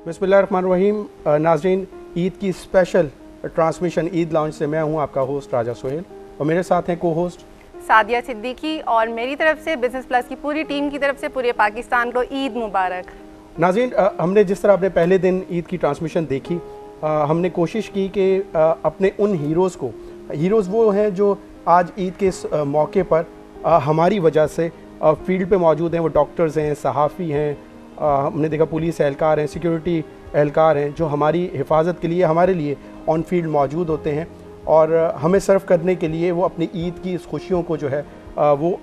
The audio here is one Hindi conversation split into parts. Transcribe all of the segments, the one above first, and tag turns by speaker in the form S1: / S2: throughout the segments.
S1: बिस्मिल्लाहिर्रहमानिर्रहीम। नाज़रीन, ईद की स्पेशल ट्रांसमिशन ईद लाउंज से मैं हूं आपका होस्ट राजा सोहेल और मेरे साथ हैं को होस्ट
S2: सादिया सिद्दीकी और मेरी तरफ से बिजनेस प्लस की पूरी टीम की तरफ से पूरे पाकिस्तान को ईद मुबारक।
S1: नाज़रीन, हमने जिस तरह अपने पहले दिन ईद की ट्रांसमिशन देखी, हमने कोशिश की कि अपने उन हीरोज़ वो हैं जो आज ईद के इस मौके पर हमारी वजह से फील्ड पे मौजूद हैं। वो डॉक्टर्स हैं, सहाफ़ी हैं, हमने देखा पुलिस एहलकार हैं, सिक्योरिटी एहलकार हैं, जो हमारी हिफाजत के लिए हमारे लिए ऑन फील्ड मौजूद होते हैं और हमें सर्व करने के लिए वो अपनी ईद की इस खुशियों को जो है वो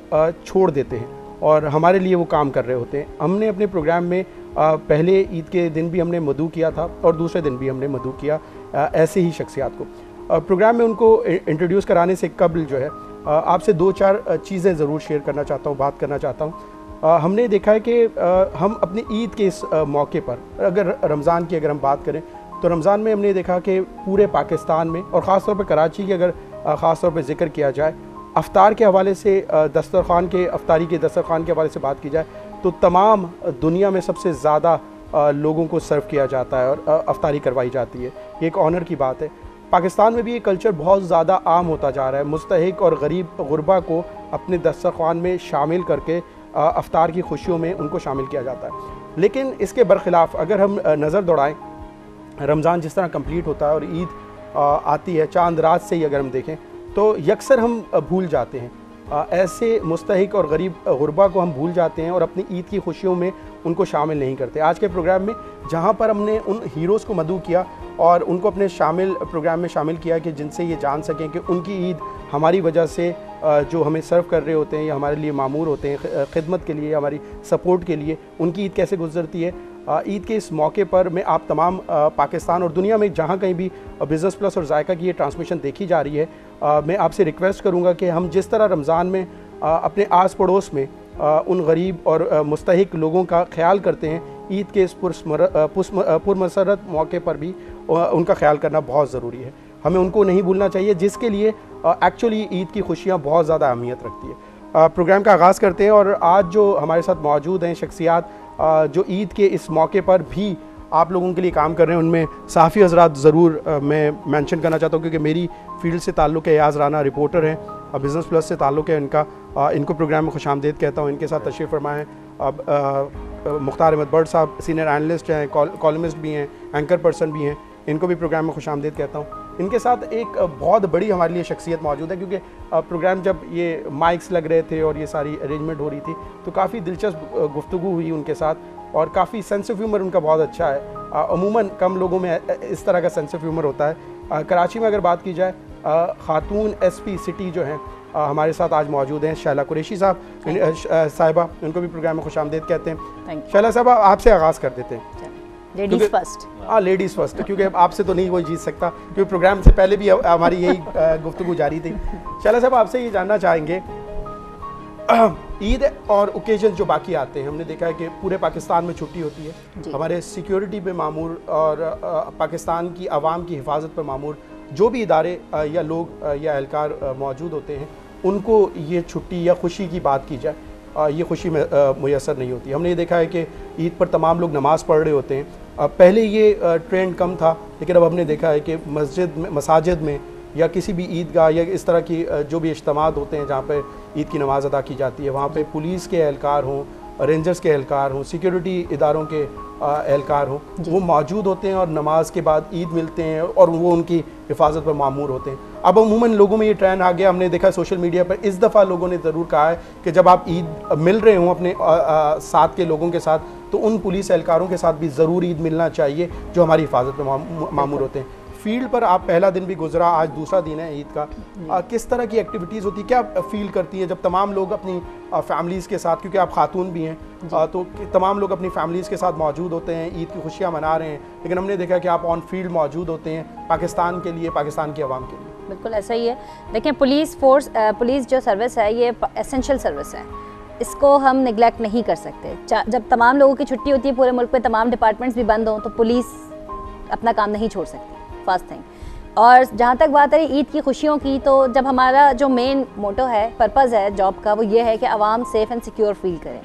S1: छोड़ देते हैं और हमारे लिए वो काम कर रहे होते हैं। हमने अपने प्रोग्राम में पहले ईद के दिन भी हमने मदू किया था और दूसरे दिन भी हमने मदू किया ऐसे ही शख्सियात को। प्रोग्राम में उनको इंट्रोड्यूस कराने से कबल जो है आपसे 2-4 चीज़ें ज़रूर शेयर करना चाहता हूँ, बात करना चाहता हूँ। हमने देखा है कि हम अपनी ईद के इस मौके पर अगर रमज़ान की हम बात करें तो रमज़ान में हमने देखा कि पूरे पाकिस्तान में और ख़ास तौर पर कराची की अगर ख़ास तौर पर ज़िक्र किया जाए, अफ्तार के हवाले से अफ्तारी के दस्तरखान के हवाले से बात की जाए तो तमाम दुनिया में सबसे ज़्यादा लोगों को सर्व किया जाता है और अफ्तारी करवाई जाती है। ये एक ऑनर की बात है। पाकिस्तान में भी ये कल्चर बहुत ज़्यादा आम होता जा रहा है। मुस्तहिक और गरीब गुरबा को अपने दस्तरखान में शामिल करके अफ्तार की खुशियों में उनको शामिल किया जाता है। लेकिन इसके बरखिलाफ़ अगर हम नज़र दौड़ाएँ, रमज़ान जिस तरह कंप्लीट होता है और ईद आती है, चांद रात से ही अगर हम देखें तो यकसर हम भूल जाते हैं, ऐसे मुस्तहिक और गरीब गुरबा को हम भूल जाते हैं और अपनी ईद की खुशियों में उनको शामिल नहीं करते। आज के प्रोग्राम में जहाँ पर हमने उन हीरोज़ को मदऊ किया और उनको अपने प्रोग्राम में शामिल किया कि जिनसे ये जान सकें कि उनकी ईद हमारी वजह से जो हमें सर्व कर रहे होते हैं या हमारे लिए मामूर होते हैं खिदमत के लिए, हमारी सपोर्ट के लिए, उनकी ईद कैसे गुजरती है। ईद के इस मौके पर मैं आप तमाम पाकिस्तान और दुनिया में जहाँ कहीं भी बिज़नेस प्लस और जायका की ये ट्रांसमिशन देखी जा रही है, मैं आपसे रिक्वेस्ट करूँगा कि हम जिस तरह रमज़ान में अपने आस पड़ोस में उन गरीब और मुस्तहिक लोगों का ख्याल करते हैं, ईद के इस पुरमसरत मौके पर भी उनका ख्याल करना बहुत ज़रूरी है। हमें उनको नहीं भूलना चाहिए जिसके लिए एक्चुअली ईद की खुशियाँ बहुत ज़्यादा अहमियत रखती है। प्रोग्राम का आगाज़ करते हैं और आज जो हमारे साथ मौजूद हैं शख्सियात जो ईद के इस मौके पर भी आप लोगों के लिए काम कर रहे हैं, उनमें साफ़ी हज़रात ज़रूर मैं मेंशन करना चाहता हूँ क्योंकि मेरी फील्ड से ताल्लुक़ है। एयाज़ राना रिपोर्टर हैं, बिज़नेस प्लस से ताल्लुक़ है इनका, इनको प्रोग्राम में खुशामदीद कहता हूँ। इनके साथ तशरीफ़ फरमा है मुख्तार अहमद बट साहब, सीनियर एनालिस्ट हैं, कॉलमिस्ट भी हैं, एंकर पर्सन भी हैं, इनको भी प्रोग्राम में खुशामदीद कहता हूँ। इनके साथ एक बहुत बड़ी हमारे लिए शख्सियत मौजूद है क्योंकि प्रोग्राम जब ये माइक्स लग रहे थे और ये सारी अरेंजमेंट हो रही थी तो काफ़ी दिलचस्प गुफ्तगू हुई उनके साथ और काफ़ी सेंस ऑफ ह्यूमर उनका बहुत अच्छा है। अमूमन कम लोगों में इस तरह का सेंस ऑफ ह्यूमर होता है। कराची में अगर बात की जाए, खातून SP सिटी जो हैं हमारे साथ आज मौजूद हैं, शैला कुरैशी साहिबा, उनको भी प्रोग्राम में खुशामदीद कहते हैं। शैला साहिबा, आपसे आगाज़ कर देते हैं।
S2: Ladies first.
S1: हाँ, लेडीज़ फर्स्ट, क्योंकि आपसे तो नहीं कोई जीत सकता क्योंकि प्रोग्राम से पहले भी हमारी यही गुफ्तगू जारी थी। शैला साहब, आपसे ये जानना चाहेंगे, ईद और ओकेजन जो बाकी आते हैं, हमने देखा है कि पूरे पाकिस्तान में छुट्टी होती है, हमारे सिक्योरिटी पे मामूर और पाकिस्तान की आवाम की हिफाजत पर मामूर जो भी इदारे या लोग या एहलकार मौजूद होते हैं, उनको ये छुट्टी या खुशी की बात की जाए, ये खुशी में मुयसर नहीं होती। हमने ये देखा है कि ईद पर तमाम लोग नमाज़ पढ़ रहे होते हैं। पहले ये ट्रेंड कम था, लेकिन अब हमने देखा है कि मसाजिद में या किसी भी ईदगाह या इस तरह की जो भी इज्तिमात होते हैं जहाँ पर ईद की नमाज़ अदा की जाती है, वहाँ पे पुलिस के एहलकार हों, रेंजर्स के एहलकार हों, सिक्योरिटी इदारों के एहलकार हों, वो मौजूद होते हैं और नमाज के बाद ईद मिलते हैं और वो उनकी हिफाजत पर मामूर होते हैं। अब अमूमन लोगों में ये ट्रेंड आ गया, हमने देखा सोशल मीडिया पर इस दफ़ा लोगों ने ज़रूर कहा है कि जब आप ईद मिल रहे हों अपने साथ के लोगों के साथ, तो उन पुलिस एहलकारों के साथ भी ज़रूर ईद मिलना चाहिए जो हमारी हिफाजत पर मामूर होते हैं। फील्ड पर आप पहला दिन भी गुजरा, आज दूसरा दिन है ईद का, किस तरह की एक्टिविटीज़ होती है, क्या फील करती है जब तमाम लोग अपनी फैमिलीज़ के साथ, क्योंकि आप खातून भी हैं, तो तमाम लोग अपनी फैमिलीज़ के साथ मौजूद होते हैं, ईद की खुशियाँ मना रहे हैं, लेकिन हमने देखा कि आप ऑन फील्ड मौजूद होते हैं पाकिस्तान के लिए, पाकिस्तान की आवाम के लिए।
S3: बिल्कुल ऐसा ही है। देखें, पुलिस जो सर्विस है ये एसेंशियल सर्विस है, इसको हम निगलेक्ट नहीं कर सकते। जब तमाम लोगों की छुट्टी होती है, पूरे मुल्क में तमाम डिपार्टमेंट्स भी बंद हों, तो पुलिस अपना काम नहीं छोड़ सकती, फर्स्ट थिंग। और जहाँ तक बात है ईद की खुशियों की, तो जब हमारा जो मेन मोटो है, पर्पज़ है जॉब का, वो ये है कि आवाम सेफ़ एंड सिक्योर फील करें,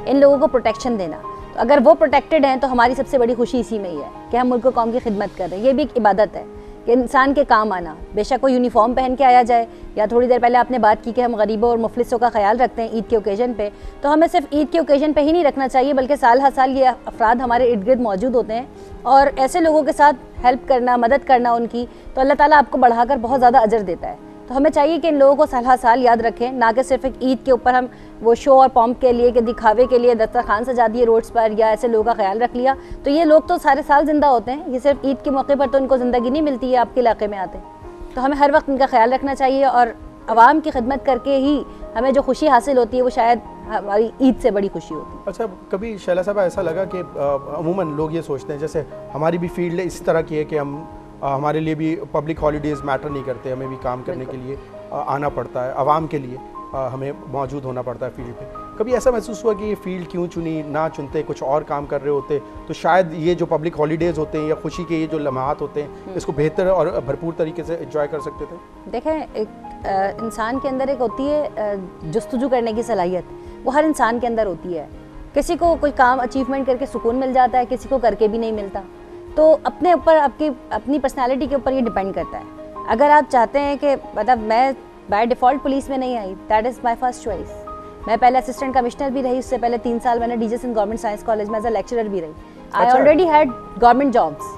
S3: इन लोगों को प्रोटेक्शन देना। तो अगर वो प्रोटेक्टेड हैं तो हमारी सबसे बड़ी खुशी इसी में ही है कि हम मुल्क कौम की खिदमत कर रहे हैं। ये भी एक इबादत है कि इंसान के काम आना, बेशक वो यूनिफॉर्म पहन के आया जाए, या थोड़ी देर पहले आपने बात की कि हम गरीबों और मुफलिसों का ख्याल रखते हैं ईद के ओकेजन पे, तो हमें सिर्फ ईद के ओकेजन पे ही नहीं रखना चाहिए बल्कि साल हर साल ये अफराद हमारे इर्द गिर्द मौजूद होते हैं, और ऐसे लोगों के साथ हेल्प करना, मदद करना उनकी, तो अल्लाह ताला आपको बढ़ाकर बहुत ज़्यादा अजर देता है। तो हमें चाहिए कि इन लोगों को साल हर साल याद रखें, ना कि सिर्फ एक ईद के ऊपर हम वो शो और पॉम्प के लिए, कि दिखावे के लिए दस्तरखान सजा दिए रोड्स पर या ऐसे लोगों का ख्याल रख लिया। तो ये लोग तो सारे साल ज़िंदा होते हैं, ये सिर्फ ईद के मौके पर तो इनको ज़िंदगी नहीं मिलती है, आपके इलाके में आते हैं। तो हमें हर वक्त इनका ख्याल रखना चाहिए, और आवाम की खिदमत करके ही हमें जो खुशी हासिल होती है वो शायद हमारी ईद से बड़ी खुशी होती है।
S1: अच्छा, कभी शैला साहब ऐसा लगा कि अमूमन लोग ये सोचते हैं, जैसे हमारी भी फील्ड इस तरह की है कि हम हमारे लिए भी पब्लिक हॉलीडेज़ मैटर नहीं करते, हमें भी काम करने के लिए आना पड़ता है, आवाम के लिए हमें मौजूद होना पड़ता है फील्ड पे। कभी ऐसा महसूस हुआ कि ये फील्ड क्यों चुनी, ना चुनते कुछ और काम कर रहे होते तो शायद ये जो पब्लिक हॉलीडेज़ होते हैं या खुशी के ये जो लम्हात होते हैं इसको बेहतर और भरपूर तरीके से एंजॉय कर सकते थे?
S3: देखें, एक इंसान के अंदर एक होती है जस्तजू करने की सलाहियत, वो हर इंसान के अंदर होती है। किसी को कोई काम अचीवमेंट करके सुकून मिल जाता है, किसी को करके भी नहीं मिलता। तो अपने ऊपर, आपकी अपनी पर्सनालिटी के ऊपर ये डिपेंड करता है। अगर आप चाहते हैं कि मतलब मैं बाय डिफ़ॉल्ट पुलिस में नहीं आई, that is my first choice. मैं पहले असिस्टेंट कमिश्नर भी रही, उससे पहले 3 साल मैंने DJ Singh government science college में एज अ लेक्चरर भी रही। I already had government jobs.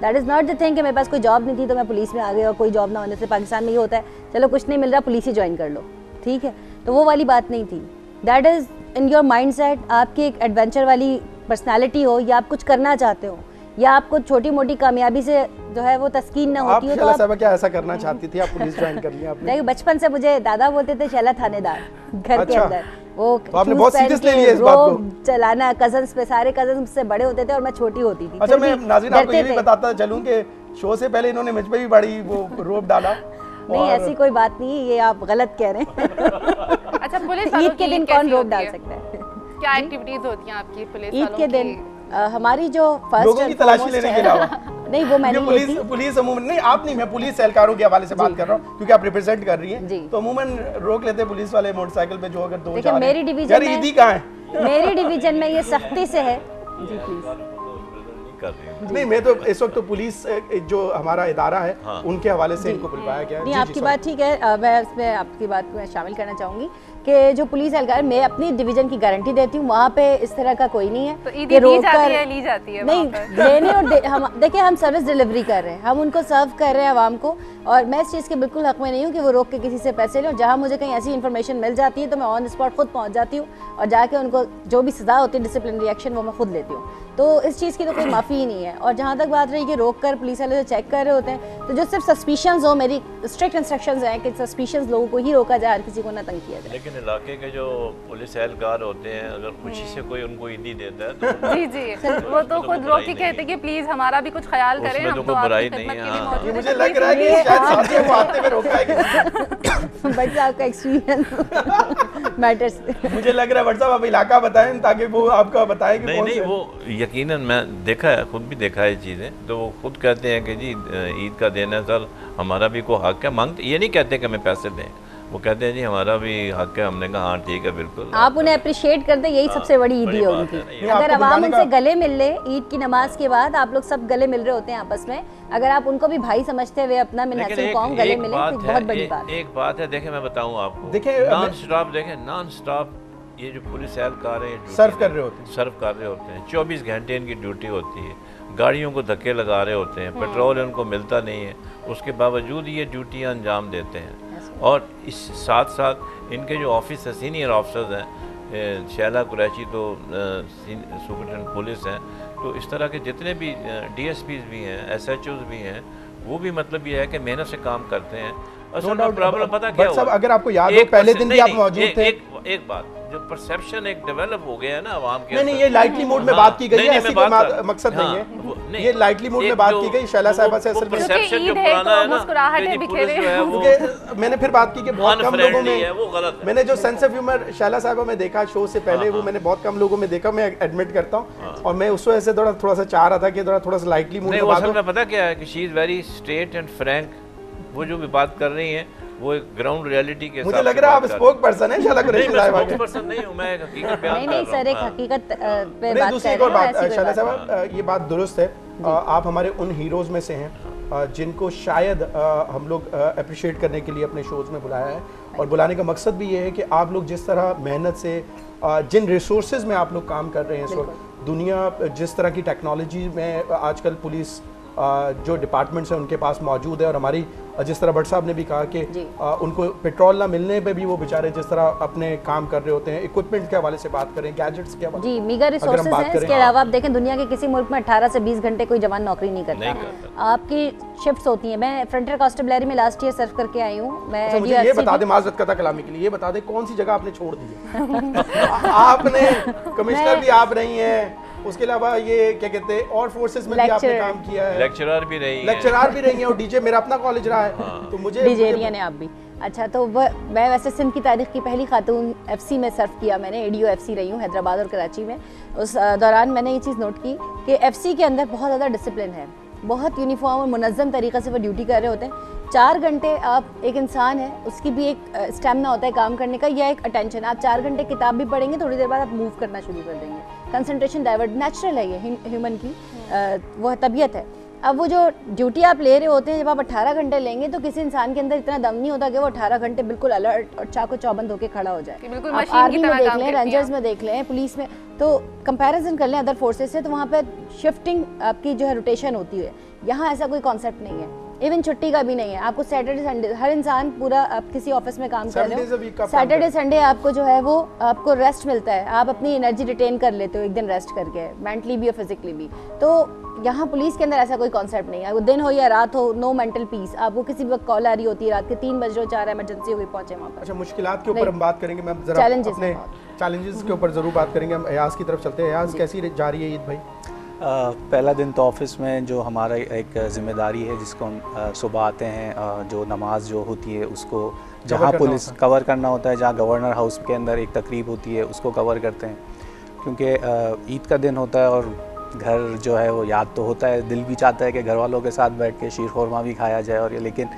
S3: That is not the thing कि मेरे पास कोई जॉब नहीं थी तो मैं पुलिस में आ गई, और कोई जॉब ना होने से पाकिस्तान में ये होता है चलो कुछ नहीं मिल रहा पुलिस ही ज्वाइन कर लो, ठीक है। तो वो वाली बात नहीं थी। That is in your mind set, आपकी एक एडवेंचर वाली पर्सनैलिटी हो, या आप कुछ करना चाहते हो, या आपको छोटी मोटी कामयाबी से जो है वो तस्कीन ना होती हो, तो आप
S1: क्या ऐसा करना चाहती थी, आप पुलिस ज्वाइन कर लिया आपने?
S3: नहीं, बचपन से मुझे दादा बोलते थे शैला थानेदार घर के अंदर। वो
S1: तो आपने बहुत सीरियस ले लिया इस बात को?
S3: चलाना कजन्स पे, सारे कजन्स मुझसे बड़े होते थे और मैं छोटी होती थी।
S1: अच्छा, मैं नाज़रीन आपको ये भी बताता चलूं कि शो से पहले इन्होंने मुझ पे भी बड़ी वो रोब डाला।
S3: नहीं, ऐसी कोई बात नहीं, ये आप गलत कह रहे हैं।
S2: अच्छा, पुलिस
S3: ईद के दिन कौन रोब डाल सकता है?
S2: क्या एक्टिविटीज होती हैं आपकी पुलिस
S3: ईद के दिन? हमारी जो फर्स्ट
S1: लोगों की तलाशी लेने के अलावा
S3: नहीं, वो मैंने
S1: पुलिस अमूमन नहीं, आप नहीं, मैं पुलिस एहलकारों के हवाले से बात कर रहा हूँ क्योंकि आप रिप्रेजेंट कर रही हैं, तो अमूमन रोक लेते हैं पुलिस वाले मोटरसाइकिल पे जो अगर दो चार।
S3: मेरी डिवीजन में
S1: ईदी कहाँ है?
S3: मेरी डिवीजन में ये सख्ती से है जी, प्लीज।
S1: नहीं, मैं तो इस वक्त तो पुलिस जो हमारा इदारा है उनके हवाले से इनको बुलवाया गया है।
S3: नहीं, आपकी बात ठीक है, मैं इसमें आपकी बात को शामिल करना चाहूँगी कि जो पुलिस एहलकार, मैं अपनी डिवीजन की गारंटी देती हूँ, वहाँ पे इस तरह का कोई नहीं है।
S2: तो ईदी ली जाती है
S3: नहीं, लेने और हम देखिए, हम सर्विस डिलीवरी कर रहे हैं, हम उनको सर्व कर रहे हैं आवाम को, और मैं इस चीज़ के बिल्कुल हक में नहीं हूँ कि वो रोक के किसी से पैसे लें। और जहाँ मुझे कहीं ऐसी इन्फॉर्मेशन मिल जाती है तो मैं ऑन द स्पॉट खुद पहुँच जाती हूँ, और जाके उनको जो भी सज़ा होती है डिसिप्लिनरी एक्शन वो मैं खुद लेती हूँ। तो इस चीज़ की तो कोई माफ़ी ही नहीं है। और जहाँ तक बात रही कि रोक कर पुलिस वाले जो चेक कर रहे होते हैं, तो जो सिर्फ सस्पिशंस हो, मेरी स्ट्रिक्ट इंस्ट्रक्शंस हैं कि सस्पिशंस लोगों को ही रोका जाए, हर किसी को ना तंग किया जाए।
S4: लेकिन इलाके के जो पुलिस एहलकार होते हैं, अगर खुशी से कोई उनको ईदी देता है तो
S2: जी वो तो खुद रोक के कहते हैं कि प्लीज हमारा भी कुछ ख्याल करें, हम तो आपकी खिदमत के लिए मौजूद हैं।
S1: मुझे लग रहा है कि शायद साथियों को आते हुए रोका है।
S3: बट आपका एक्सपीरियंस मैटर्स।
S1: मुझे लग रहा है बट साहब आप इलाका बताएं ताकि वो आपका बताएं कि
S4: नहीं नहीं, वो यकीनन मैं देखा है, खुद भी देखा है चीज़ें, तो वो खुद कहते हैं कि जी ईद का दिन है सर, हमारा भी कोई हक है। मांगते ये नहीं कहते कि हमें पैसे दें, वो कहते हैं जी हमारा भी हक है। हमने कहा हाँ ठीक है, बिल्कुल।
S3: आप उन्हें अप्रिशिएट करते, यही सबसे बड़ी ईदी है उनकी। अगर आवाम उनसे गले मिल ले ईद की नमाज के बाद, आप लोग सब गले मिल रहे होते हैं आपस में, अगर आप उनको भी भाई समझते हुए अपना मिनहसिन कौम गले मिले तो बहुत बड़ी बात।
S4: एक बात है, देखें मैं बताऊँ आपको,
S1: देखिए
S4: नॉन स्टॉप ये जो पुलिस एहलकार है
S1: सर्व कर रहे होते हैं 24 घंटे इनकी ड्यूटी होती है, गाड़ियों को धक्के लगा रहे होते हैं, पेट्रोल इनको मिलता नहीं है, उसके बावजूद ये ड्यूटियाँ अंजाम देते हैं। और इस साथ साथ इनके जो ऑफिस है, सीनियर ऑफिसर्स हैं, शैला कुरैशी तो सुपरिटेंडेंट पुलिस हैं, तो इस तरह के जितने भी DSPs भी हैं, SHOs भी हैं, वो भी मतलब ये है कि मेहनत से काम करते हैं। असल में प्रॉब्लम पता क्या हुआ, अगर आपको याद हो पहले दिन भी आप मौजूद थे।
S4: एक बात, जो परसेप्शन एक डेवलप हो गया है ना आवाम के,
S1: नहीं ये लाइटली मूड में बात की गई है, ऐसी कोई मकसद नहीं है, ये लाइटली मूड में बात की गई शैला साहिबा से। असल में
S4: परसेप्शन जो पुराना है
S1: ना, मैंने फिर बात की कि बहुत कम लोगों में
S4: वो गलत है।
S1: मैंने जो सेंस ऑफ ह्यूमर शैला साहिबा में देखा शो से पहले, वो मैंने बहुत कम लोगों में देखा, मैं एडमिट करता हूँ। और मैं उस वजह से थोड़ा सा चाह रहा था कि थोड़ा सा लाइटली मूड में बात हो।
S4: पता क्या है कि she is very straight and Frank, वो जो भी बात कर रही हैं वो एक ग्राउंड रियलिटी के
S1: मुझे लग रहा है आप स्पोक पर्सन है शाला कुरैशी साहब
S4: स्पोक पर्सन नहीं हूँ, मैं हकीकत बयान
S3: नहीं
S4: कर
S3: सर,
S4: रहा
S3: एक
S4: हूँ।
S3: हकीकत पे
S1: नहीं,
S3: बात
S1: दूसरी
S3: कर
S1: एक और
S3: रहे हैं,
S1: बात
S3: ऐसी कोई
S1: शाला
S3: बात नहीं।
S1: साहब, ये बात दुरुस्त है, आप हमारे उन हीरोज़ में से हैं जिनको शायद हम लोग अप्रिशिएट करने के लिए अपने शोज़ में बुलाया है, और बुलाने का मकसद भी ये है कि आप लोग जिस तरह मेहनत से जिन रिसोर्सेज में आप लोग काम कर रहे हैं इस वक्त, दुनिया जिस तरह की टेक्नोलॉजी में आजकल पुलिस जो डिपार्टमेंट्स हैं उनके पास मौजूद है, और हमारी जिस तरह भट्ट साहब ने भी कहा कि उनको पेट्रोल ना मिलने पे भी वो बेचारे जिस तरह अपने काम कर रहे होते हैं, इक्विपमेंट के हवाले से बात करें, गैजेट्स के हवाले
S3: जी, मीगर रिसोर्सेज हैं। इसके अलावा आप देखें दुनिया के किसी मुल्क में 18 से 20 घंटे कोई जवान नौकरी नहीं करता। आपकी शिफ्ट्स होती हैं। मैं फ्रंटियर कांस्टेबलरी में लास्ट ईयर सर्व करके आई हूँ। मैं
S1: अच्छा, मुझे ये बता दें, माजरत कता कलामी के लिए ये बता दें, कौन सी जगह आपने छोड़ दी है? आपने कमिश्नर भी आप रही हैं, उसके अलावा ये क्या कहते हैं और फोर्सेस में भी आपने काम किया है,
S4: लेक्चरर भी रही
S1: हैं और डीजे मेरा अपना कॉलेज रहा है, तो मुझे
S3: डीजेरियन है आप भी। अच्छा, तो मैं वैसे सिंध की तारीख की पहली खातून एफसी में सर्व किया। मैंने एडीओ एफसी रही हूँ हैदराबाद और कराची में। उस दौरान मैंने ये चीज़ नोट की कि एफसी के अंदर बहुत ज़्यादा डिसिप्लिन है, बहुत यूनिफॉर्म और मुनज़्ज़म तरीक़े से वो ड्यूटी कर रहे होते हैं। 4 घंटे आप, एक इंसान है उसकी भी एक स्टेमिना होता है काम करने का, या एक अटेंशन। आप 4 घंटे किताब भी पढ़ेंगे, थोड़ी देर बाद आप मूव करना शुरू कर देंगे, कंसंट्रेशन डाइवर्ट, नेचुरल है ये ह्यूमन की वो तबीयत है। अब वो जो ड्यूटी आप ले रहे होते हैं, जब आप 18 घंटे लेंगे तो किसी इंसान के अंदर इतना दम नहीं होता कि वो 18 घंटे बिल्कुल अलर्ट और चाको चौबंद होकर खड़ा हो जाए।
S2: बिल्कुल
S3: आप
S2: मशीन की
S3: आर्मी में
S2: तरह
S3: देख
S2: काम
S3: लें,
S2: करती
S3: रेंजर्स
S2: हैं।
S3: में देख लें, पुलिस में, तो कंपैरिजन कर लें अदर फोर्सेस से, तो वहाँ पे शिफ्टिंग आपकी जो है रोटेशन होती है। यहाँ ऐसा कोई कॉन्सेप्ट नहीं है, इवन छुट्टी का भी नहीं है। आपको सैटरडे संडे, हर इंसान पूरा, आप किसी ऑफिस में काम कर रहे हो, सैटरडे संडे आपको जो है वो आपको रेस्ट मिलता है, आप अपनी एनर्जी रिटेन कर लेते हो एक दिन रेस्ट करके, मेंटली भी और फिजिकली भी। तो यहाँ पुलिस के अंदर ऐसा कोई कॉन्सेप्ट नहीं है, वो दिन हो या रात हो, नो मेंटल पीस। आपको किसी वक्त कॉल आ रही होती है, रात के 3 बज रहे हो, 4 इमरजेंसी हुई, पहुंचे वहाँ पर।
S1: अच्छा, मुश्किलात के ऊपर हम बात करेंगे, मैं जरा अपने चैलेंजेस के ऊपर ज़रूर बात करेंगे। हम अयाज की तरफ चलते हैं। अयाज, कैसी जा रही है ईद भाई?
S5: पहला दिन तो ऑफिस में जो हमारा एक ज़िम्मेदारी है, जिसको हम सुबह आते हैं, जो नमाज जो होती है उसको जहाँ पुलिस कवर करना होता है, जहाँ गवर्नर हाउस के अंदर एक तकरीब होती है उसको कवर करते हैं, क्योंकि ईद का दिन होता है और घर जो है वो याद तो होता है, दिल भी चाहता है कि घर वालों के साथ बैठ के शीर खुरमा भी खाया जाए, और लेकिन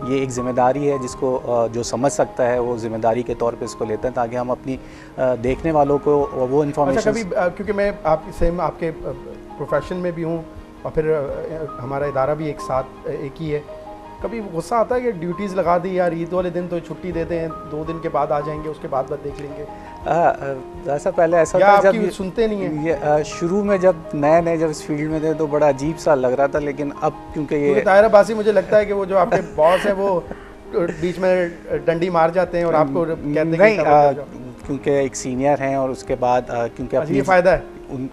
S5: ये एक ज़िम्मेदारी है जिसको जो समझ सकता है वो ज़िम्मेदारी के तौर पे इसको लेते हैं, ताकि हम अपनी देखने वालों को वो इन्फॉर्मेशन।
S1: अच्छा, कभी क्योंकि मैं आपके प्रोफेशन में भी हूँ और फिर हमारा इदारा भी एक साथ एक ही है, कभी गुस्सा आता है कि ड्यूटीज़ लगा दी यार, ईद वाले दिन तो छुट्टी देते हैं, 2 दिन के बाद आ जाएंगे, उसके बाद देख लेंगे?
S5: ऐसा पहले ऐसा था जब
S1: सुनते नहीं है
S5: ये शुरू में जब नए जब इस फील्ड में थे तो बड़ा अजीब सा लग रहा था, लेकिन अब क्योंकि
S1: ताहिर अब्बासी, मुझे लगता है कि वो जो आपके बॉस है वो बीच में डंडी मार जाते हैं और आपको कहते हैं
S5: नहीं, क्योंकि एक सीनियर हैं और उसके बाद क्योंकि अपनी
S1: ये फ़ायदा है,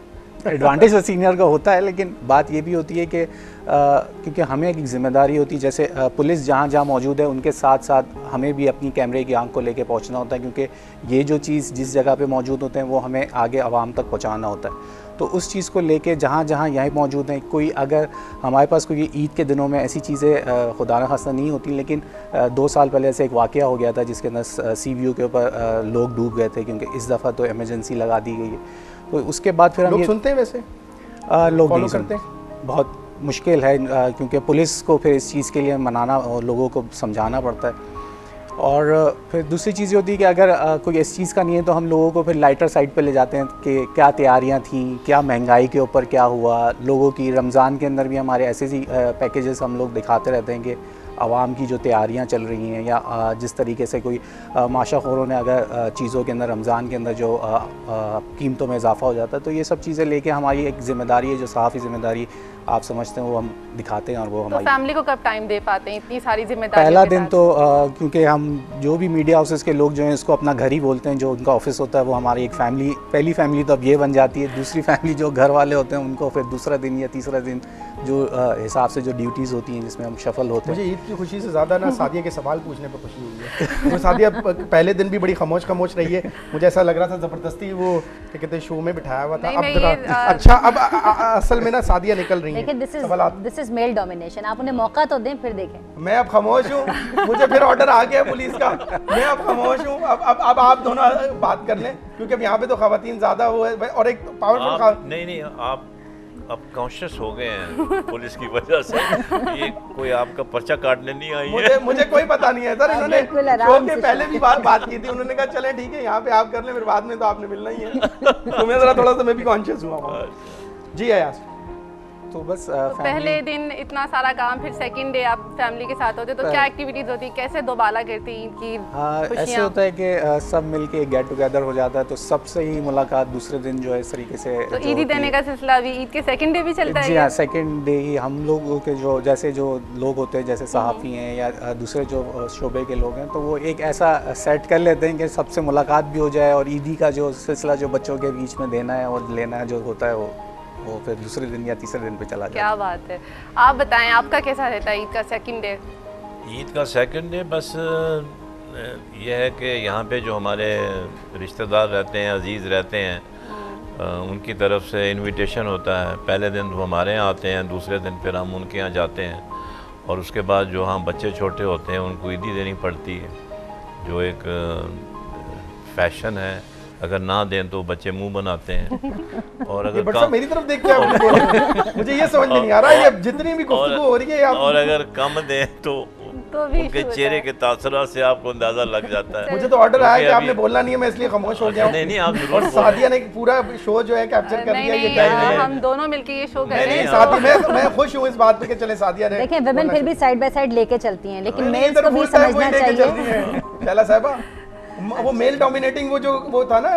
S5: एडवांटेज तो सीनियर का होता है, लेकिन बात ये भी होती है कि क्योंकि हमें एक जिम्मेदारी होती है, जैसे पुलिस जहाँ मौजूद है उनके साथ साथ हमें भी अपनी कैमरे की आंख को लेके पहुँचना होता है, क्योंकि ये जो चीज़ जिस जगह पे मौजूद होते हैं वो हमें आगे आवाम तक पहुँचाना होता है। तो उस चीज़ को लेके जहाँ यहीं मौजूद हैं, कोई अगर हमारे पास कोई ईद के दिनों में ऐसी चीज़ें खुदा न खास्ता नहीं होती, लेकिन 2 साल पहले ऐसे एक वाक़या हो गया था जिसके अंदर CVO के ऊपर लोग डूब गए थे, क्योंकि इस दफ़ा तो इमरजेंसी लगा दी गई है। तो उसके बाद फिर हम
S1: लोग सुनते हैं वैसे
S5: लोग नहीं सुनते, बहुत मुश्किल है, क्योंकि पुलिस को फिर इस चीज़ के लिए मनाना और लोगों को समझाना पड़ता है। और फिर दूसरी चीज़ होती है कि अगर कोई इस चीज़ का नहीं है तो हम लोगों को फिर लाइटर साइड पे ले जाते हैं कि क्या तैयारियां थी, क्या महंगाई के ऊपर क्या हुआ लोगों की। रमज़ान के अंदर भी हमारे ऐसे ही पैकेजेस हम लोग दिखाते रहते हैं कि आवाम की जो तैयारियां चल रही हैं, या जिस तरीके से कोई माशाखोरों ने अगर चीज़ों के अंदर रमज़ान के अंदर जो कीमतों में इजाफा हो जाता है, तो ये सब चीज़ें लेके हमारी एक ज़िम्मेदारी है, जो सहाफ़ी ज़िम्मेदारी आप समझते हैं वो हम दिखाते हैं। और वो हमारी
S2: फैमिली को कब टाइम दे पाते हैं इतनी सारी जिम्मेदारी?
S5: पहला दिन तो क्योंकि हम जो भी मीडिया हाउसेस के लोग जो हैं इसको अपना घर ही बोलते हैं, जो उनका ऑफिस होता है वो हमारी एक फैमिली, पहली फैमिली तो अब ये बन जाती है। दूसरी फैमिली जो घर वाले होते हैं उनको फिर दूसरा दिन या तीसरा दिन जो हिसाब से जो ड्यूटीज़ होती हैं जिसमें हम शफल होते हैं।
S1: मुझे ईद की खुशी से ज़्यादा ना सादिया के सवाल पूछने पर खुशी हुई है। तो सादिया पहले दिन भी बड़ी खामोश रही है, मुझे ऐसा लग रहा था ज़बरदस्ती वो क्या कहते हैं शो में बिठाया हुआ था। अब अच्छा, अब असल में ना सादिया निकल रही है।
S3: दिस इज मेल डोमिनेशन, आप उन्हें मौका तो दें फिर देखें।
S1: मैं अब खामोश हूँ, मुझे फिर ऑर्डर आ गया पुलिस का, मैं अब खामोश हूँ। अब आप दोनों बात कर लें, क्योंकि अब यहाँ पे तो खवातीन ज़्यादा वो है और एक पावरफुल
S4: नहीं, अब कॉन्शियस हो गए हैं पुलिस की वजह से। ये कोई आपका पर्चा काटने नहीं आई है।
S1: मुझे कोई पता नहीं है सर। इन्होंने
S3: बिल्कुल
S1: शो
S3: आराम
S1: के
S3: से
S1: पहले भी बात की थी, उन्होंने कहा चले ठीक है यहाँ पे आप कर ले, फिर बाद में तो आपने मिलना ही है। तो मैं जरा थोड़ा सा मैं भी कॉन्शियस हुआ। जी अयाज।
S5: तो बस
S2: पहले दिन इतना सारा काम, फिर सेकंड डे आप फैमिली के साथ होते, तो क्या एक्टिविटीज होती, कैसे दोबाला करती ईद की
S5: ऐसे
S2: खुशियाँ?
S5: होता है कि सब मिलके गेट टुगेदर हो जाता है, तो सबसे ही मुलाकात दूसरे दिन जो है इस तरीके से
S2: तो ईदी देने का सिलसिला अभी ईद के सेकंड डे भी चलता है?
S5: जी हाँ, सेकंड डे ही हम लोगों के जो जैसे जो लोग होते हैं, जैसे सहाफ़ी हैं या दूसरे जो शोबे के लोग हैं, तो वो एक ऐसा सेट कर लेते हैं कि सबसे मुलाकात भी हो जाए, और ईदी का जो सिलसिला जो बच्चों के बीच में देना है और लेना है जो होता है वो फिर दूसरे दिन या तीसरे दिन पे चला जाता है।
S2: क्या बात है। आप बताएं आपका कैसा रहता है ईद का सेकंड डे?
S4: ईद का सेकंड डे बस ये है कि यहाँ पे जो हमारे रिश्तेदार रहते हैं, अजीज़ रहते हैं, उनकी तरफ से इनविटेशन होता है। पहले दिन वो हमारे यहाँ आते हैं, दूसरे दिन फिर हम उनके यहाँ जाते हैं, और उसके बाद जो हाँ बच्चे छोटे होते हैं उनको ईदी देनी पड़ती है, जो एक फैशन है। अगर ना दें तो बच्चे मुंह बनाते हैं। और अगर
S1: मेरी तरफ देख के आप बोले, मुझे ये समझ में नहीं आ रहा है, ये जितनी भी गुफ्तगू हो रही है
S4: और अगर कम दें तो उनके चेहरे के तासरा से आपको अंदाजा लग जाता है।
S1: मुझे तो ऑर्डर आया कि आपने बोलना नहीं है, मैं इसलिए खामोश हो गया हूं।
S4: नहीं आप जरूर।
S1: और सादिया ने पूरा शो जो है कैप्चर कर लिया। ये
S2: हम दोनों मिलके ये शो कर रहे हैं।
S1: साथी मैं खुश हूं इस बात पे कि चले सादिया ने।
S3: देखिए वुमेन फिर भी साइड बाय साइड लेके चलती हैं, लेकिन मेल्स को भी समझना चाहिए।
S1: शैला साहिबा, वो मेल डोमिनेटिंग वो था ना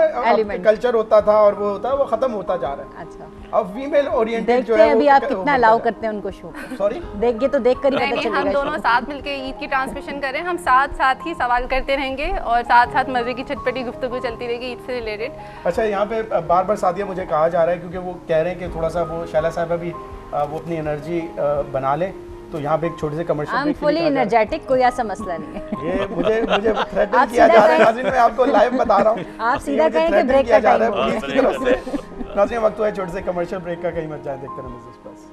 S1: कल्चर होता था, और वो होता है वो खत्म होता जा रहा है।
S3: अच्छा,
S1: अब फीमेल ओरिएंटेड जो
S3: देखते
S1: है
S3: हैं अभी आप कितना अलाउ करते हैं उनको शो पे।
S1: सॉरी
S3: देखिए तो देख कर ही पता चलेगा।
S2: हम दोनों साथ मिलके ईद की ट्रांसमिशन कर रहे हैं। हम साथ ही सवाल करते रहेंगे और साथ मजे की चटपटी गुफ्तगू चलती रहेगी ईद से रिलेटेड।
S1: अच्छा, यहाँ पे बार बार सादिया मुझे कहा जा रहा है, क्योंकि वो कह रहे हैं कि थोड़ा सा वो शैला साहिबा भी वो अपनी एनर्जी बना ले, तो यहाँ पे एक छोटे से कमर्शियल ब्रेक।
S3: फुली एनर्जेटिक, कोई ऐसा मसला नहीं है।
S1: ये मुझे थ्रेटन किया जा रहा है। नाज़रीन, मैं आपको लाइव बता रहा हूँ।
S3: आप सीधा कहें कि ब्रेक का टाइम हो गया।
S1: नाज़रीन, वक्त हुआ है छोटे से कमर्शियल ब्रेक का, कहीं मत जाए, देखते रहिए बिज़नेस प्लस।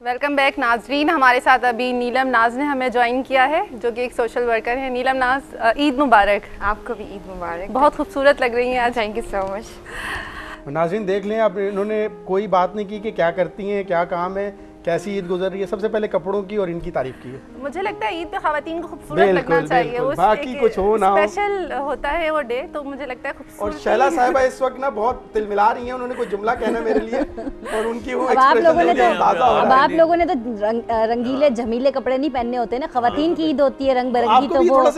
S2: वेलकम बैक नाजरीन। हमारे साथ अभी नीलम नाज ने हमें ज्वाइन किया है, जो कि एक सोशल वर्कर है। नीलम नाज, ईद मुबारक।
S6: आपको भी ईद मुबारक।
S2: बहुत खूबसूरत लग रही हैं आज।
S6: Thank you so much.
S1: नाज़रीन देख लें, अब इन्होंने कोई बात नहीं की कि क्या करती हैं, क्या काम है, कैसी ईद गुजर रही है। सबसे पहले कपड़ों की और इनकी तारीफ की है।
S2: मुझे लगता है ईद पे खवातीन को खूबसूरत लगना चाहिए।
S1: बाकी कुछ हो ना हो,
S2: स्पेशल होता है वो डे, तो मुझे लगता है खूबसूरत।
S1: और शैला साहिबा इस वक्त ना बहुत तिलमिला रही हैं। उन्होंने कोई जुमला कहना मेरे लिए, और उनकी वो
S3: अब आप लोगों ने तो रंगीले झमीले कपड़े नहीं पहनने होते ना। खवातीन की ईद होती है रंग बिरंगी, तो वो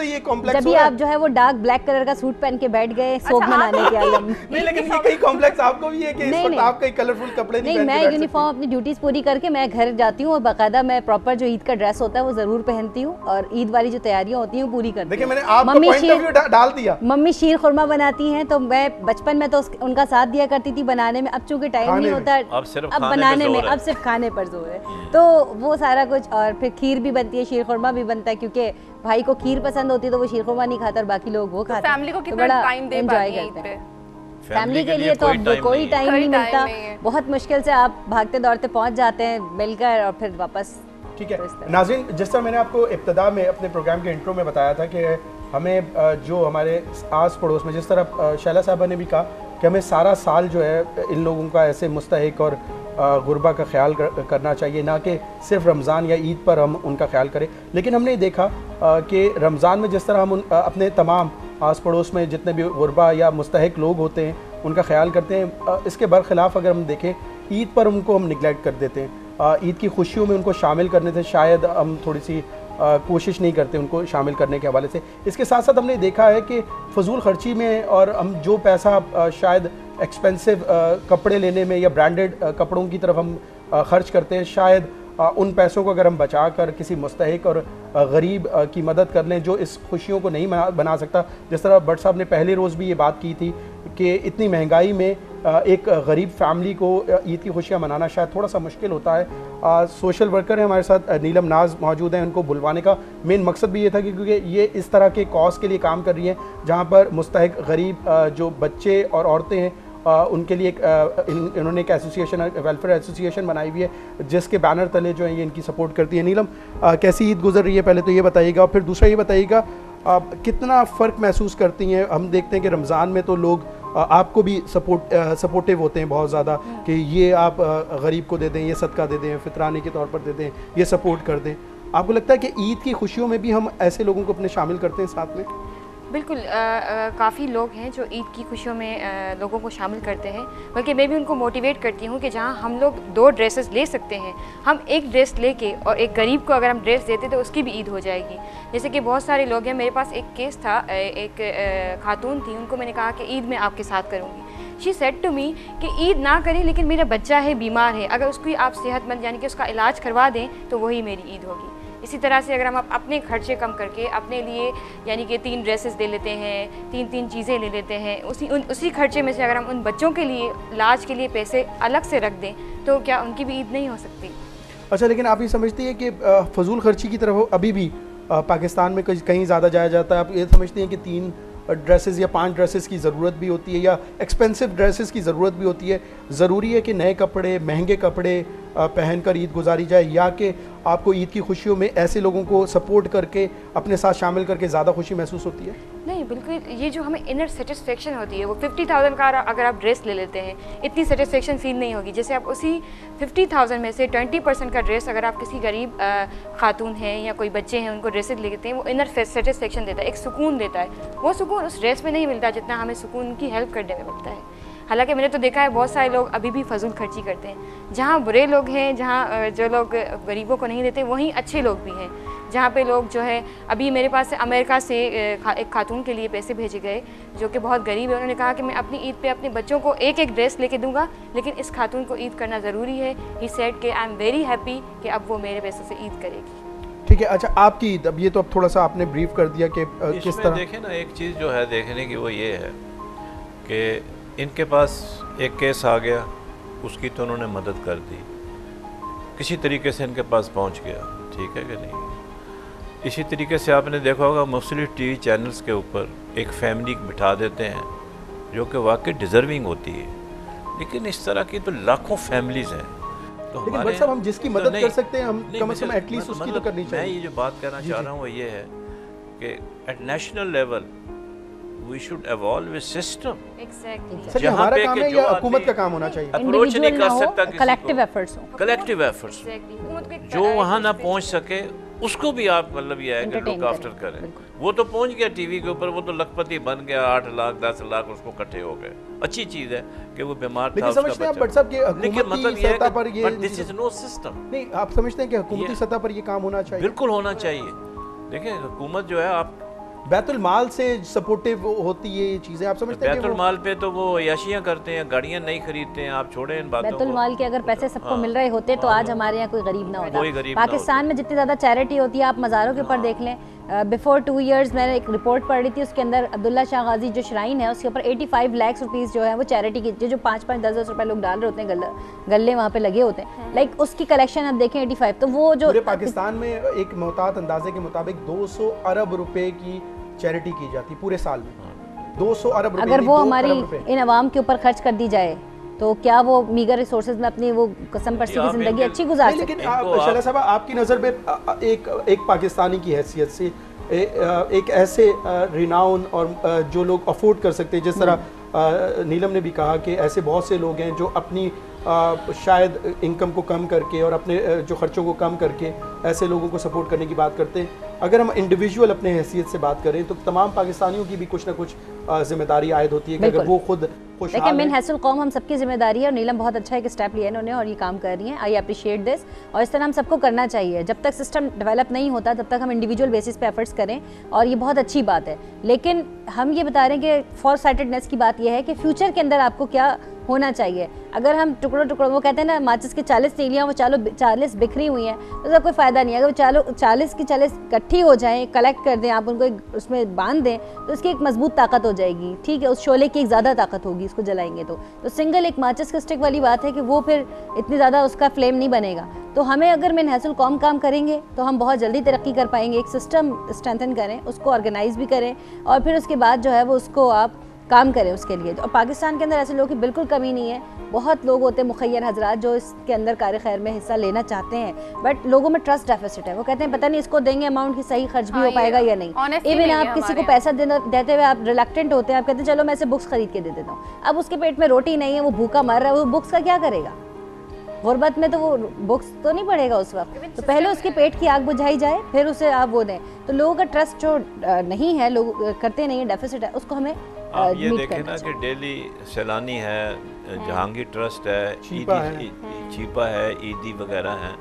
S3: जब भी आप जो है वो डार्क ब्लैक कलर का सूट पहन के बैठ गए सोग मनाने के आलम।
S1: लेकिन ये कई कॉम्प्लेक्स आपको भी है कि इस वक्त आप कई कलरफुल कपड़े नहीं पहन के बैठ सकते।
S3: मैं यूनिफॉर्म अपनी ड्यूटीज पूरी करके मैं घर जाती हूँ, और बाकायदा मैं प्रॉपर जो ईद का ड्रेस होता है वो जरूर पहनती हूँ, और ईद वाली जो तैयारियां होती हैं वो पूरी करती हूँ।
S1: देखिए मैंने आपको पॉइंट ऑफ व्यू डाल दिया।
S3: मम्मी शीर खुरमा बनाती हैं, तो मैं बचपन में तो उनका साथ दिया करती थी बनाने में। अब चूंकि टाइम नहीं होता अब बनाने में, अब सिर्फ खाने पर जोर है, तो वो सारा कुछ। और फिर खीर भी बनती है, शीर खुरमा भी बनता है, क्योंकि भाई को खीर पसंद होती है तो वो शीर खुरमा नहीं खाता और बाकी लोग वो खाते हैं।
S2: फैमिली को कितना टाइम दे पाती है ईद पे?
S3: फैमिली के लिए तो अब कोई टाइम नहीं मिलता। बहुत मुश्किल से आप भागते दौड़ते पहुंच जाते हैं मिलकर, और फिर वापस।
S1: ठीक है नाज़रीन, जिस तरह मैंने आपको इब्तिदा में अपने प्रोग्राम के इंट्रो में बताया था कि हमें जो हमारे आस पड़ोस में, जिस तरह शैला साहबा ने भी कहा कि हमें सारा साल जो है इन लोगों का ऐसे मुस्तहिक और गुरबा का ख्याल करना चाहिए, ना कि सिर्फ रमज़ान या ईद पर हम उनका ख्याल करें। लेकिन हमने देखा कि रमज़ान में जिस तरह हम अपने तमाम आस पड़ोस में जितने भी गुरबा या मुस्तहिक लोग होते हैं उनका ख्याल करते हैं, इसके बरखिलाफ़ अगर हम देखें ईद पर उनको हम निगलेक्ट कर देते हैं। ईद की खुशियों में उनको शामिल करने से शायद हम थोड़ी सी कोशिश नहीं करते उनको शामिल करने के हवाले से। इसके साथ साथ हमने देखा है कि फजूल खर्ची में, और हम जो पैसा शायद एक्सपेंसिव कपड़े लेने में या ब्रांडेड कपड़ों की तरफ हम खर्च करते हैं, शायद उन पैसों को अगर हम बचा कर किसी मुस्तहिक और गरीब की मदद कर लें जो इस खुशियों को नहीं बना सकता। जिस तरह भट्ट साहब ने पहले रोज़ भी ये बात की थी कि इतनी महंगाई में एक गरीब फैमिली को ईद की खुशियाँ मनाना शायद थोड़ा सा मुश्किल होता है। सोशल वर्कर हैं हमारे साथ, नीलम नाज मौजूद हैं। उनको बुलवाने का मेन मकसद भी ये था कि क्योंकि ये इस तरह के कॉज के लिए काम कर रही हैं जहाँ पर मुस्तहिक गरीब जो बच्चे और औरतें हैं उनके लिए इन्होंने एक एसोसिएशन, वेलफेयर एसोसिएशन बनाई हुई है जिसके बैनर तले जो है ये इनकी सपोर्ट करती है। नीलम, कैसी ईद गुजर रही है पहले तो ये बताइएगा, और फिर दूसरा ये बताइएगा कितना फ़र्क महसूस करती हैं। हम देखते हैं कि रमज़ान में तो लोग आपको भी सपोर्टिव होते हैं बहुत ज़्यादा कि ये आप गरीब को दे दें, ये सदका दे दें, फितराने के तौर पर दे दें, ये सपोर्ट कर दें। आपको लगता है कि ईद की खुशियों में भी हम ऐसे लोगों को अपने शामिल करते हैं साथ में?
S6: बिल्कुल, काफ़ी लोग हैं जो ईद की खुशियों में लोगों को शामिल करते हैं, बल्कि मैं भी उनको मोटिवेट करती हूँ कि जहाँ हम लोग 2 ड्रेसेस ले सकते हैं, हम एक ड्रेस लेके और एक गरीब को अगर हम ड्रेस देते तो उसकी भी ईद हो जाएगी। जैसे कि बहुत सारे लोग हैं, मेरे पास एक केस था, एक खातून थी, उनको मैंने कहा कि ईद मैं आपके साथ करूँगी। शी सेड टू मी कि ईद ना करें लेकिन मेरा बच्चा है, बीमार है, अगर उसकी आप सेहतमंद यानी कि उसका इलाज करवा दें तो वही मेरी ईद होगी। इसी तरह से अगर हम अपने खर्चे कम करके अपने लिए यानी कि 3 ड्रेसेस ले लेते हैं, 3 चीज़ें ले लेते हैं, उसी खर्चे में से अगर हम उन बच्चों के लिए इलाज के लिए पैसे अलग से रख दें तो क्या उनकी भी ईद नहीं हो सकती?
S1: अच्छा, लेकिन आप ये समझती हैं कि फजूल खर्ची की तरफ अभी भी पाकिस्तान में कहीं ज़्यादा जाया जाता है? आप ये समझती हैं कि 3 ड्रेसेस या 5 ड्रेसेस की ज़रूरत भी होती है या एक्सपेंसिव ड्रेसेस की ज़रूरत भी होती है? ज़रूरी है कि नए कपड़े, महंगे कपड़े पहनकर ईद गुजारी जाए, या कि आपको ईद की खुशियों में ऐसे लोगों को सपोर्ट करके अपने साथ शामिल करके ज़्यादा खुशी महसूस होती है?
S6: नहीं, बिल्कुल, ये जो हमें इनर सेटिस्फेक्शन होती है वो 50,000 का अगर आप ड्रेस ले लेते हैं इतनी सेटिस्फेक्शन फील नहीं होगी। जैसे आप उसी 50,000 में से 20% का ड्रेस अगर आप किसी गरीब खातून हैं या कोई बच्चे हैं उनको ड्रेसेस ले लेते हैं, वो इनर सेटिस्फेक्शन देता है, एक सुकून देता है। वो सुकून उस ड्रेस में नहीं मिलता जितना हमें सुकून की हेल्प करने में मिलता है। हालांकि मैंने तो देखा है बहुत सारे लोग अभी भी फजूल खर्ची करते हैं। जहाँ बुरे लोग हैं, जहाँ जो लोग गरीबों को नहीं देते, वहीं अच्छे लोग भी हैं। जहाँ पे लोग जो है, अभी मेरे पास से अमेरिका से एक खातून के लिए पैसे भेजे गए जो कि बहुत गरीब है। उन्होंने कहा कि मैं अपनी ईद पे अपने बच्चों को एक ड्रेस लेके दूंगा, लेकिन इस खातून को ईद करना ज़रूरी है। ही सेड कि आई एम वेरी हैप्पी कि अब वो मेरे पैसों से ईद करेगी।
S1: ठीक है। अच्छा, आपकी ईद, अब ये तो अब थोड़ा सा आपने ब्रीफ कर दिया कि किस तरह।
S4: देखें ना, एक चीज़ जो है देखने की वो ये है कि इनके पास एक केस आ गया, उसकी तो उन्होंने मदद कर दी, किसी तरीके से इनके पास पहुंच गया, ठीक है कि नहीं। इसी तरीके से आपने देखा होगा मुख्तलिफ टीवी चैनल्स के ऊपर एक फैमिली बिठा देते हैं जो कि वाकई डिज़र्विंग होती है, लेकिन इस तरह की तो लाखों फैमिलीज़ हैं। तो
S1: लेकिन भाई साहब, हम जिसकी मदद कर सकते हैं हम कम से कम एटलीस्ट उसकी तो करनी चाहिए।
S4: मैं ये जो बात करना चाह रहा हूँ वो ये है कि at national level we should evolve a system।
S6: Exactly।
S1: हमारा काम है या हुकूमत का काम होना चाहिए?
S4: अप्रोच नहीं कर सकता किसी को,
S3: कलेक्टिव एफर्ट्स हो,
S4: कलेक्टिव एफर्ट्स जो वहाँ ना पहुँच सके उसको भी आप मतलब ये है कि लुक आफ्टर करें। वो तो पहुँच गया टीवी के ऊपर, वो तो लखपति बन गया, 8 लाख 10 लाख उसको इकट्ठे हो गए। अच्छी चीज़ है कि वो बीमार था, उसका बच्चा, लेकिन मतलब ये है कि दिस इज नो सिस्टम।
S1: नहीं, आप समझते हैं कि हुकूमती सतह पर ये काम होना चाहिए?
S4: बिल्कुल होना चाहिए। देखिए, हुकूमत जो है आप
S1: बैतुल माल से सपोर्टिव होती है ये चीज़ें, आप समझते हैं?
S4: बैतुल माल पे तो वो याशियाँ करते हैं, गाड़ियाँ नहीं खरीदते हैं, आप छोड़ें इन बातों को।
S3: बैतुल माल के अगर पैसे सबको मिल रहे होते तो आज हमारे यहाँ कोई गरीब ना होता। पाकिस्तान में जितनी ज़्यादा चैरिटी होती है, आप मज़ारों के ऊपर देख लें। बिफोर 2 years मैंने एक रिपोर्ट पढ़ रही थी, उसके अंदर अब्दुल्ला शाह गाजी जो श्राइन है उसके ऊपर 85 लाख रुपीज़ जो है वो चैरिटी की, जो 5-5 10-10 रुपए लोग डाल रहे होते हैं, गले वहाँ पे लगे होते हैं, लाइक उसकी कलेक्शन आप देखें 85। तो वो जो
S1: पूरे पाकिस्तान में एक मोहतात अंदाजे के मुताबिक 200 अरब रुपए की चैरिटी की जाती है पूरे साल में। 200 अरब रुपए,
S3: अगर वो हमारी इन आवाम के ऊपर खर्च कर दी जाए तो क्या वो मीगर रिसोर्सेज में अपनी वो कसम परसी की जिंदगी अच्छी गुजार सकते हैं?
S1: लेकिन शरा साहब, आपकी नज़र में एक पाकिस्तानी की हैसियत से एक ऐसे रिनाउन और जो लोग अफोर्ड कर सकते हैं, जिस तरह नीलम ने भी कहा कि ऐसे बहुत से लोग हैं जो अपनी शायद इनकम को कम करके और अपने जो खर्चों को कम करके ऐसे लोगों को सपोर्ट करने की बात करते हैं। अगर हम इंडिविजुअल अपने हैसियत से बात करें तो तमाम पाकिस्तानियों की भी कुछ ना कुछ जिम्मेदारी आयद होती है कि अगर वो खुद खुशहाल
S3: देखिए मिन
S1: हैं।
S3: हैसुल कौम हम सबकी जिम्मेदारी है और नीलम बहुत अच्छा एक स्टेप लिया है इन्होंने और ये काम कर रही हैं। आई अप्रिशिएट दिस और इस तरह हम सबको करना चाहिए। जब तक सिस्टम डेवलप नहीं होता तब तक हम इंडिविजुअल बेसिस पे एफर्ट्स करें और ये बहुत अच्छी बात है। लेकिन हम ये बता रहे हैं कि फॉर साइटेडनेस की बात यह है कि फ्यूचर के अंदर आपको क्या होना चाहिए। अगर हम टुकड़ों टुकड़ों, वो कहते हैं ना माचिस की 40 तीलियाँ वो 40 बिखरी हुई हैं तो उसका कोई फ़ायदा नहीं है। अगर वो 40 की 40 इकट्ठी हो जाएं, कलेक्ट कर दें, आप उनको उसमें बांध दें तो इसकी एक मजबूत ताकत हो जाएगी। ठीक है, उस शोले की एक ज़्यादा ताकत होगी इसको जलाएंगे तो सिंगल एक माचिस का स्टिक वाली बात है कि वो फिर इतनी ज़्यादा उसका फ्लेम नहीं बनेगा। तो हमें अगर मिन हैसुल कौम काम करेंगे तो हम बहुत जल्दी तरक्की कर पाएंगे। एक सिस्टम स्ट्रेंथन करें, उसको ऑर्गेनाइज भी करें और फिर उसके बाद जो है वो उसको आप काम करें उसके लिए। और पाकिस्तान के अंदर ऐसे लोगों की बिल्कुल कमी नहीं है। बहुत लोग होते हैं मुखय्यर हजरात जो इसके अंदर कार्य खैर में हिस्सा लेना चाहते हैं, बट लोगों में ट्रस्ट डेफिसिट है। वो कहते हैं पता नहीं इसको देंगे अमाउंट की सही खर्च भी हो पाएगा या नहीं। इवन आप किसी को पैसा देते हुए आप रिलक्टेंट होते हैं, आप कहते हैं चलो मैं इसे बुक्स खरीद के दे देता हूँ। अब उसके पेट में रोटी नहीं है, वो भूखा मर रहा है, वो बुक्स का क्या करेगा? गुर्बत में तो वो बुक्स तो नहीं पढ़ेगा उस वक्त। तो पहले उसके पेट की आग बुझाई जाए फिर उसे आप वो दें। तो लोगों का ट्रस्ट जो नहीं है, लोग करते नहीं है, डेफिसिट है, उसको हमें
S4: आप ये देखें ना कि डेली सैलानी है, जहांगीर ट्रस्ट है, चीपा है, ईदी वगैरह हैं।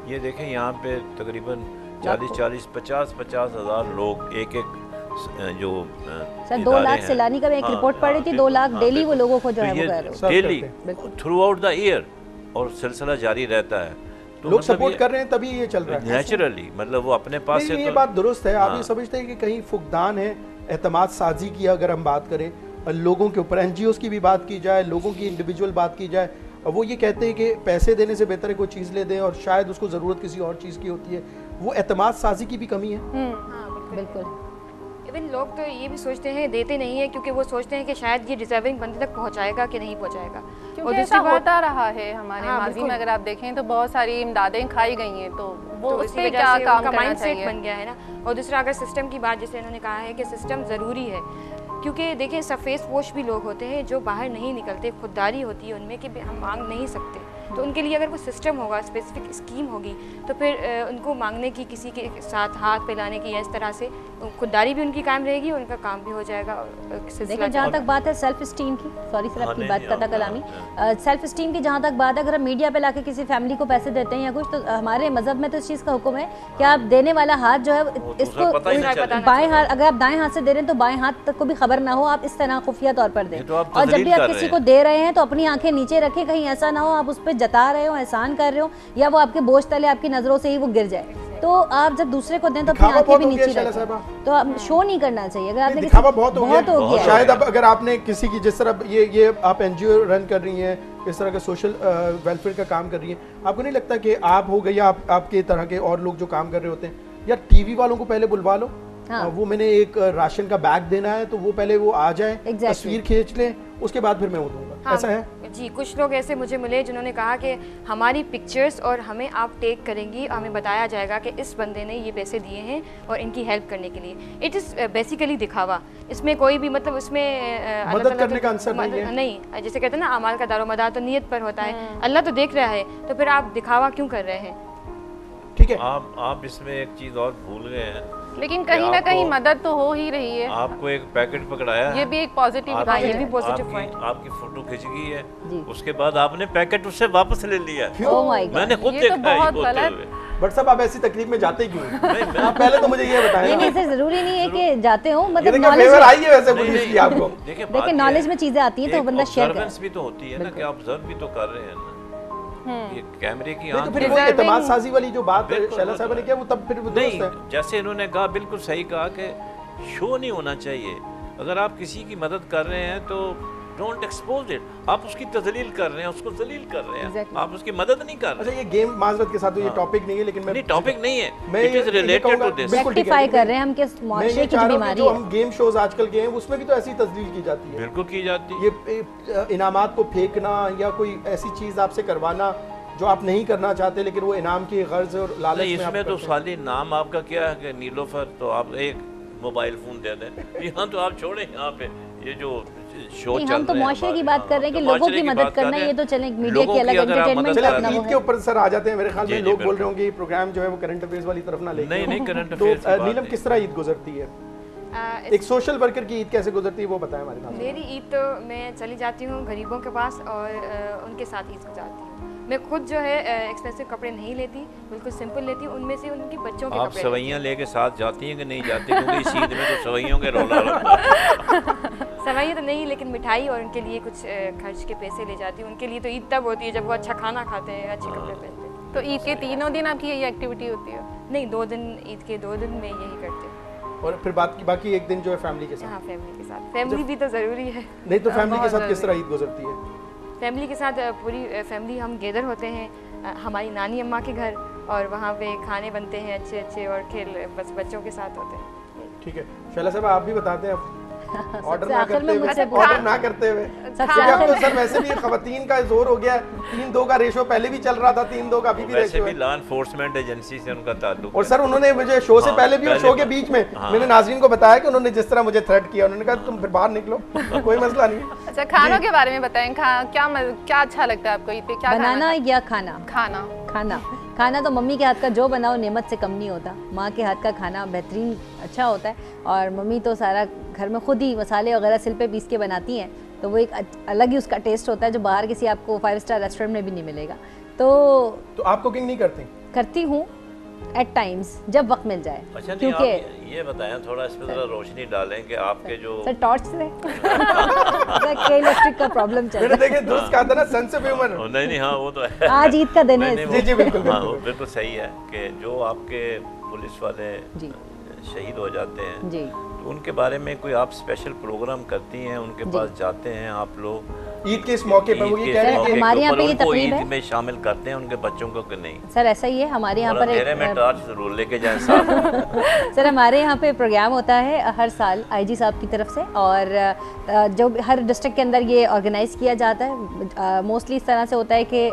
S4: ये देखें यहाँ पे तकरीबन 50 हज़ार लोग एक जो
S3: सर 2 लाख सैलानी का मैं एक रिपोर्ट पढ़ रही थी, 2 लाख डेली वो लोगों को जो है वो
S4: daily through out the year और सिलसिला जारी रहता है। तो
S1: लोग
S4: मतलब
S1: सपोर्ट कर रहे हैं तभी ये चल रहा है
S4: नेचुरली। मतलब वो अपने पास से
S1: ये बात दुरुस्त है। आप ये समझते हैं कि कहीं फुकदान है एतमाद साजी की? अगर हम बात करें लोगों के ऊपर, एनजीओ की भी बात की जाए, लोगों की इंडिविजुअल बात की जाए, वो ये कहते हैं कि पैसे देने से बेहतर है कोई चीज़ ले दें और शायद उसको ज़रूरत किसी और चीज़ की होती है। वो एतमाद साजी की भी कमी है।
S3: बिल्कुल।
S6: इवन लोग तो ये भी सोचते हैं, देते नहीं है क्योंकि वो सोचते हैं कि शायद ये डिजर्विंग बंदे तक पहुंचाएगा कि नहीं पहुंचाएगा।
S2: क्योंकि ऐसा होता रहा है हमारे माजी में। अगर आप देखें तो बहुत सारी इमदादें खाई गई हैं, तो वो उस पे क्या काम करना चाहिए
S6: बन गया है ना। और दूसरा अगर सिस्टम की बात, जैसे इन्होंने कहा है कि सिस्टम ज़रूरी है, क्योंकि देखिए सफ़ेद पोश भी लोग होते हैं जो बाहर नहीं निकलते, खुददारी होती है उनमें कि हम मांग नहीं सकते। तो उनके लिए अगर कोई सिस्टम होगा, स्पेसिफिक स्कीम होगी, तो फिर उनको मांगने की, किसी के साथ हाथ फैलाने की, इस तरह से खुददारी भी उनकी कायम रहेगी और उनका काम भी हो जाएगा।
S3: देखिए जहाँ तक बात है सेल्फ स्टीम की, सॉरी सर आपकी बात कता कलामी, सेल्फ स्टीम की जहाँ तक बात है, अगर हम मीडिया पे लाके किसी फैमिली को पैसे देते हैं या कुछ, तो हमारे मजहब में तो इस चीज़ का हुक्म है कि आप देने वाला हाथ जो है इसको बाएं हाथ, अगर आप दाएं हाथ से दे रहे हैं तो बाएं हाथ तक को भी खबर ना हो, आप इस तरह खुफिया तौर पर दें। और जब भी आप किसी को दे रहे हैं तो अपनी आंखें नीचे रखें, कहीं ऐसा ना हो आप उस पर जता रहे हो, एहसान कर रहे हो, या वो आपके बोझ तले आपकी नजरों से ही वो गिर जाए। तो आप जब दूसरे को दें तो अपनी आंखें भी नीचे रखें। तो आप शो नहीं करना चाहिए। अगर आपने
S1: दिखावा बहुत हो गया। शायद अब
S3: है।
S1: अगर आपने किसी की, जिस तरह ये आप एनजीओ रन कर रही हैं, इस तरह का सोशल वेलफेयर का काम कर रही हैं, आपको नहीं लगता कि आप हो गए या आपके तरह के और लोग जो काम कर रहे होते हैं, या टीवी वालों को पहले बुलवा लो, वो मैंने एक राशन का बैग देना है तो वो पहले वो आ जाए, तस्वीर खींच लें, उसके बाद फिर मैं वो दूंगा। ऐसा है
S6: जी। कुछ लोग ऐसे मुझे मिले जिन्होंने कहा कि हमारी पिक्चर्स और हमें आप टेक करेंगी, हमें बताया जाएगा कि इस बंदे ने ये पैसे दिए हैं और इनकी हेल्प करने के लिए। इट इज़ बेसिकली दिखावा। इसमें कोई भी मतलब उसमें
S1: मदद करने का आंसर नहीं।
S6: जैसे कहते हैं ना अमाल का दारोमदार तो नीयत पर होता है, अल्लाह तो देख रहा है, तो फिर आप दिखावा क्यों कर रहे हैं?
S1: ठीक है,
S4: आप इसमें एक चीज़ और भूल गए हैं,
S2: लेकिन कहीं ना कहीं मदद तो हो ही रही है।
S4: आपको एक पैकेट पकड़ाया,
S2: ये भी एक पॉजिटिव पॉइंट है।
S4: आपकी फोटो खिंच गई है, उसके बाद आपने पैकेट उससे वापस ले लिया।
S3: Oh my God,
S4: मैंने खुद देखा है
S2: बहुत गलत।
S1: बट साहब आप ऐसी तकलीफ में जाते क्यों? आप पहले तो मुझे ये बताएं।
S3: नहीं सर जरूरी नहीं है कि जाते हो, मतलब
S1: नॉलेज आई है वैसे पुलिस की आपको।
S3: देखिए नॉलेज में चीजें आती हैं तो बंदा शेयर करे।
S4: भी तो होती है ना कि आप ऑब्जर्व भी तो कर रहे हैं ना। ये कैमरे की
S1: तो फिर वो एतमाद साजी वाली जो बात शैला साहब ने किया वो तब फिर
S4: नहीं, जैसे इन्होंने कहा बिल्कुल सही कहा कि शो नहीं होना चाहिए। अगर आप किसी की मदद कर रहे हैं तो डोंट एक्सपोज इट। आप उसकी तजलील कर रहे हैं, उसको जलील कर रहे हैं, आप उसकी मदद नहीं कर रहे।
S1: अच्छा, ये गेम माजरत के साथ तो ये टॉपिक नहीं है, लेकिन मैं
S4: नहीं टॉपिक नहीं है, it is related to this.
S3: Rectify कर रहे हैं हम किस मुआशरे की बीमारी
S1: है।
S3: जो
S1: हम गेम शोज आजकल के हैं उसमें भी तो ऐसी तजलील की जाती है।
S4: बिल्कुल की जाती है।
S1: ये इनामात को फेंकना या कोई ऐसी चीज आपसे करवाना जो आप नहीं करना चाहते, लेकिन वो इनाम की गर्ज और लालच में
S4: इसमें तो साली नाम आपका क्या है कि नीलोफर, तो आप एक मोबाइल फोन दे दें। यहाँ तो आप छोड़ें, यहाँ पे ये जो शो चल रहे हैं,
S3: हम तो मुआशरे की बात कर रहे हैं कि लोगों की मदद करना, ये तो चले मीडिया की अलग एंटरटेनमेंट का अपना वो है।
S1: ईद के ऊपर सर आ जाते हैं, मेरे ख्याल में लोग बोल रहे होंगे ये प्रोग्राम जो है वो करंट अफेयर्स वाली तरफ ना लेके।
S4: नहीं करंट अफेयर्स।
S1: तो नीलम किस तरह ईद गुजरती है? एक सोशल वर्कर की ईद कैसे गुजरती है वो बताएं हमारे साथ।
S6: मेरी ईद तो मैं चली जाती हूँ गरीबों के पास और उनके साथ ईद गुजारती हूँ। मैं खुद जो है एक्सपेंसिव कपड़े नहीं लेती, बिल्कुल सिंपल लेती हूँ, उनमें से उनकी बच्चों के
S4: आप
S6: कपड़े
S4: सवैयाँ लेके साथ जाती हैं कि नहीं जाती? क्योंकि इस ईद में तो सवैयों के रौला रहता है।
S6: सवैयाँ तो नहीं, लेकिन मिठाई और उनके लिए कुछ खर्च के पैसे ले जाती हूँ। उनके लिए तो ईद तब होती है जब वो अच्छा खाना खाते हैं, अच्छे कपड़े पहनते हैं।
S2: तो ईद के तीनों दिन आपकी यही एक्टिविटी होती है?
S6: नहीं, 2 दिन, ईद के 2 दिन में यही करते हैं।
S1: और फिर बाकी एक दिन जो है फैमिली के साथ?
S6: हाँ, फैमिली के साथ। फैमिली भी तो ज़रूरी है।
S1: नहीं तो फैमिली के साथ किस तरह ईद गुजरती है?
S6: फैमिली के साथ पूरी फैमिली हम गैदर होते हैं हमारी नानी अम्मा के घर, और वहाँ पे खाने बनते हैं अच्छे अच्छे, और खेल बस बच्चों के साथ होते हैं।
S1: ठीक है, शैला साहब आप भी बताते हैं ऑर्डर
S3: सबसे
S1: ना
S3: आखिर में
S1: करते हुए,
S3: मुझसे
S1: ऑर्डर ना करते हुए, क्योंकि अब तो सर वैसे भी खवातीन का जोर हो गया, 3-2 का रेशो पहले भी चल रहा था, 3-2 का अभी भी
S4: वैसे
S1: रेशो
S4: भी
S1: है।
S4: लॉ एनफोर्समेंट एजेंसी से उनका ताल्लुक
S1: और
S4: है।
S1: सर उन्होंने मुझे शो से
S4: हाँ,
S1: पहले भी और
S4: पहले
S1: शो के
S4: भी।
S1: बीच में
S4: हाँ।
S1: मैंने नाज़रीन को बताया कि उन्होंने जिस तरह मुझे थ्रेट किया, उन्होंने कहा तुम फिर बाहर निकलो, कोई मसला नहीं है।
S2: अच्छा, खानों के बारे में बताएं, क्या अच्छा लगता है आपको ईद पे? क्या
S3: बनाना या खाना?
S2: खाना
S3: खाना तो मम्मी के हाथ का जो बनाओ नेमत से कम नहीं होता। माँ के हाथ का खाना बेहतरीन अच्छा होता है, और मम्मी तो सारा घर में खुद ही मसाले वगैरह सिल पे पीस के बनाती हैं, तो वो एक अलग ही उसका टेस्ट होता है जो बाहर किसी आपको 5 स्टार रेस्टोरेंट में भी नहीं मिलेगा। तो
S1: आप कुकिंग नहीं करती?
S3: करती हूँ एट टाइम्स, जब वक्त मिल जाए।
S4: अच्छा, नहीं
S3: क्योंकि
S4: आप ये बताएं, थोड़ा इस पर जरा रोशनी डालें कि आपके जो
S3: सर टॉर्च से सर इलेक्ट्रिक का प्रॉब्लम चल
S1: मैंने
S3: रहा
S1: देखे दोस्त कहा था ना सेंस ऑफ ह्यूमर।
S4: नहीं हाँ वो तो है।
S3: आज ईद का दिन है।
S4: नहीं,
S1: जी, जी, बिल्कुल,
S4: हाँ,
S1: बिल्कुल।
S4: वो बिल्कुल सही है कि जो आपके पुलिस वाले
S3: जी
S4: शहीद हो जाते हैं,
S3: जी
S4: तो उनके बारे में कोई आप स्पेशल प्रोग्राम करती हैं, उनके पास जाते हैं आप लोग
S1: ईद के इस मौके पर? वो ये कह रहे हैं
S3: सर,
S1: कि
S3: हमारे यहाँ पे ये
S4: उनको
S3: तकरीब
S4: ईद
S3: है।
S4: में शामिल करते हैं उनके बच्चों को कि नहीं?
S3: सर ऐसा ही है, हमारे यहाँ
S4: और
S3: पर
S4: अंधेरे में टॉर्च जरूर लेके जाएं साथ।
S3: सर हमारे यहाँ पे प्रोग्राम होता है हर साल आईजी साहब की तरफ से, और जो हर डिस्ट्रिक्ट के अंदर ये ऑर्गेनाइज़ किया जाता है। मोस्टली इस तरह से होता है कि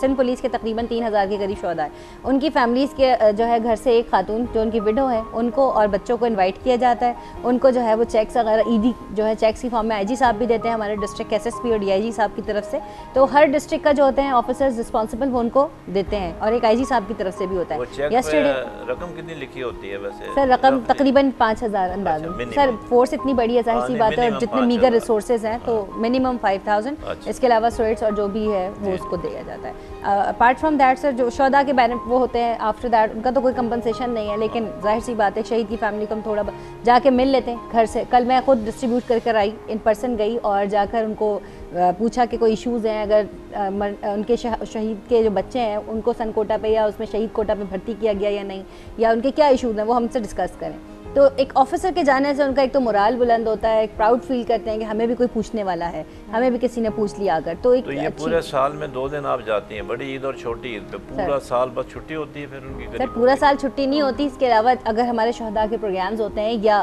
S3: सिंध पुलिस के तकरीबन 3000 के करीब शोधा है, उनकी फैमिलीज़ के जो है घर से एक खातून जो उनकी विडो है उनको और बच्चों को इन्वाइट किया जाता है। उनको जो है वो चेक्स वगैरह ईदी जो है चेक्स की फॉर्म में आईजी साहब भी देते हैं, हमारे डिस्ट्रिक्ट एसएसपी और डीआईजी साहब की तरफ से। तो हर डिस्ट्रिक्ट का जो होते हैं ऑफिसर्स रिस्पॉन्सिबल वो उनको देते हैं, और एक आईजी साहब की तरफ से भी होता
S4: वो
S3: है।
S4: चेक
S3: यस्टरडे
S4: पे रकम कितनी लिखी होती है वैसे?
S3: सर रकम तकरीबन 5000 अंदाज़न।
S4: minimum।
S3: सर फोर्स इतनी बड़ी है, जाहिर सी
S4: नहीं,
S3: बात है, और
S4: minimum
S3: जितने
S4: 5000।
S3: मीगर रिसोर्सेज हैं तो मिनिमम 5000।
S4: अच्छा।
S3: इसके अलावा स्वेट्स और जो भी है वो उसको दिया जाता है। अपार्ट फ्रॉम दैट सर जो शोधा के बारे में वो होते हैं, आफ्टर दैट उनका तो कोई कंपनसेशन नहीं है, लेकिन जाहिर सी बात है शहीद की फैमिली को हम थोड़ा जाके मिल लेते हैं घर से। कल मैं खुद डिस्ट्रीब्यूट कर आई, इन पर्सन गई और जाकर उनको पूछा कि कोई इश्यूज़ हैं, अगर उनके शहीद के जो बच्चे हैं उनको सन कोटा पे या उसमें शहीद कोटा पे भर्ती किया गया या नहीं, या उनके क्या इश्यूज़ हैं वो हमसे डिस्कस करें। तो एक ऑफिसर के जाने से उनका एक तो मोराल बुलंद होता है, एक प्राउड फील करते हैं कि हमें भी कोई पूछने वाला है, हमें भी किसी ने पूछ लिया अगर। तो एक
S4: तो ये पूरे साल में 2 दिन आप जाती हैं, बड़ी ईद और छोटी ईद पे, पूरा साल बस छुट्टी होती है फिर उनकी?
S3: सर पूरा साल छुट्टी नहीं होती, इसके अलावा अगर हमारे शहदा के प्रोग्राम्स होते हैं या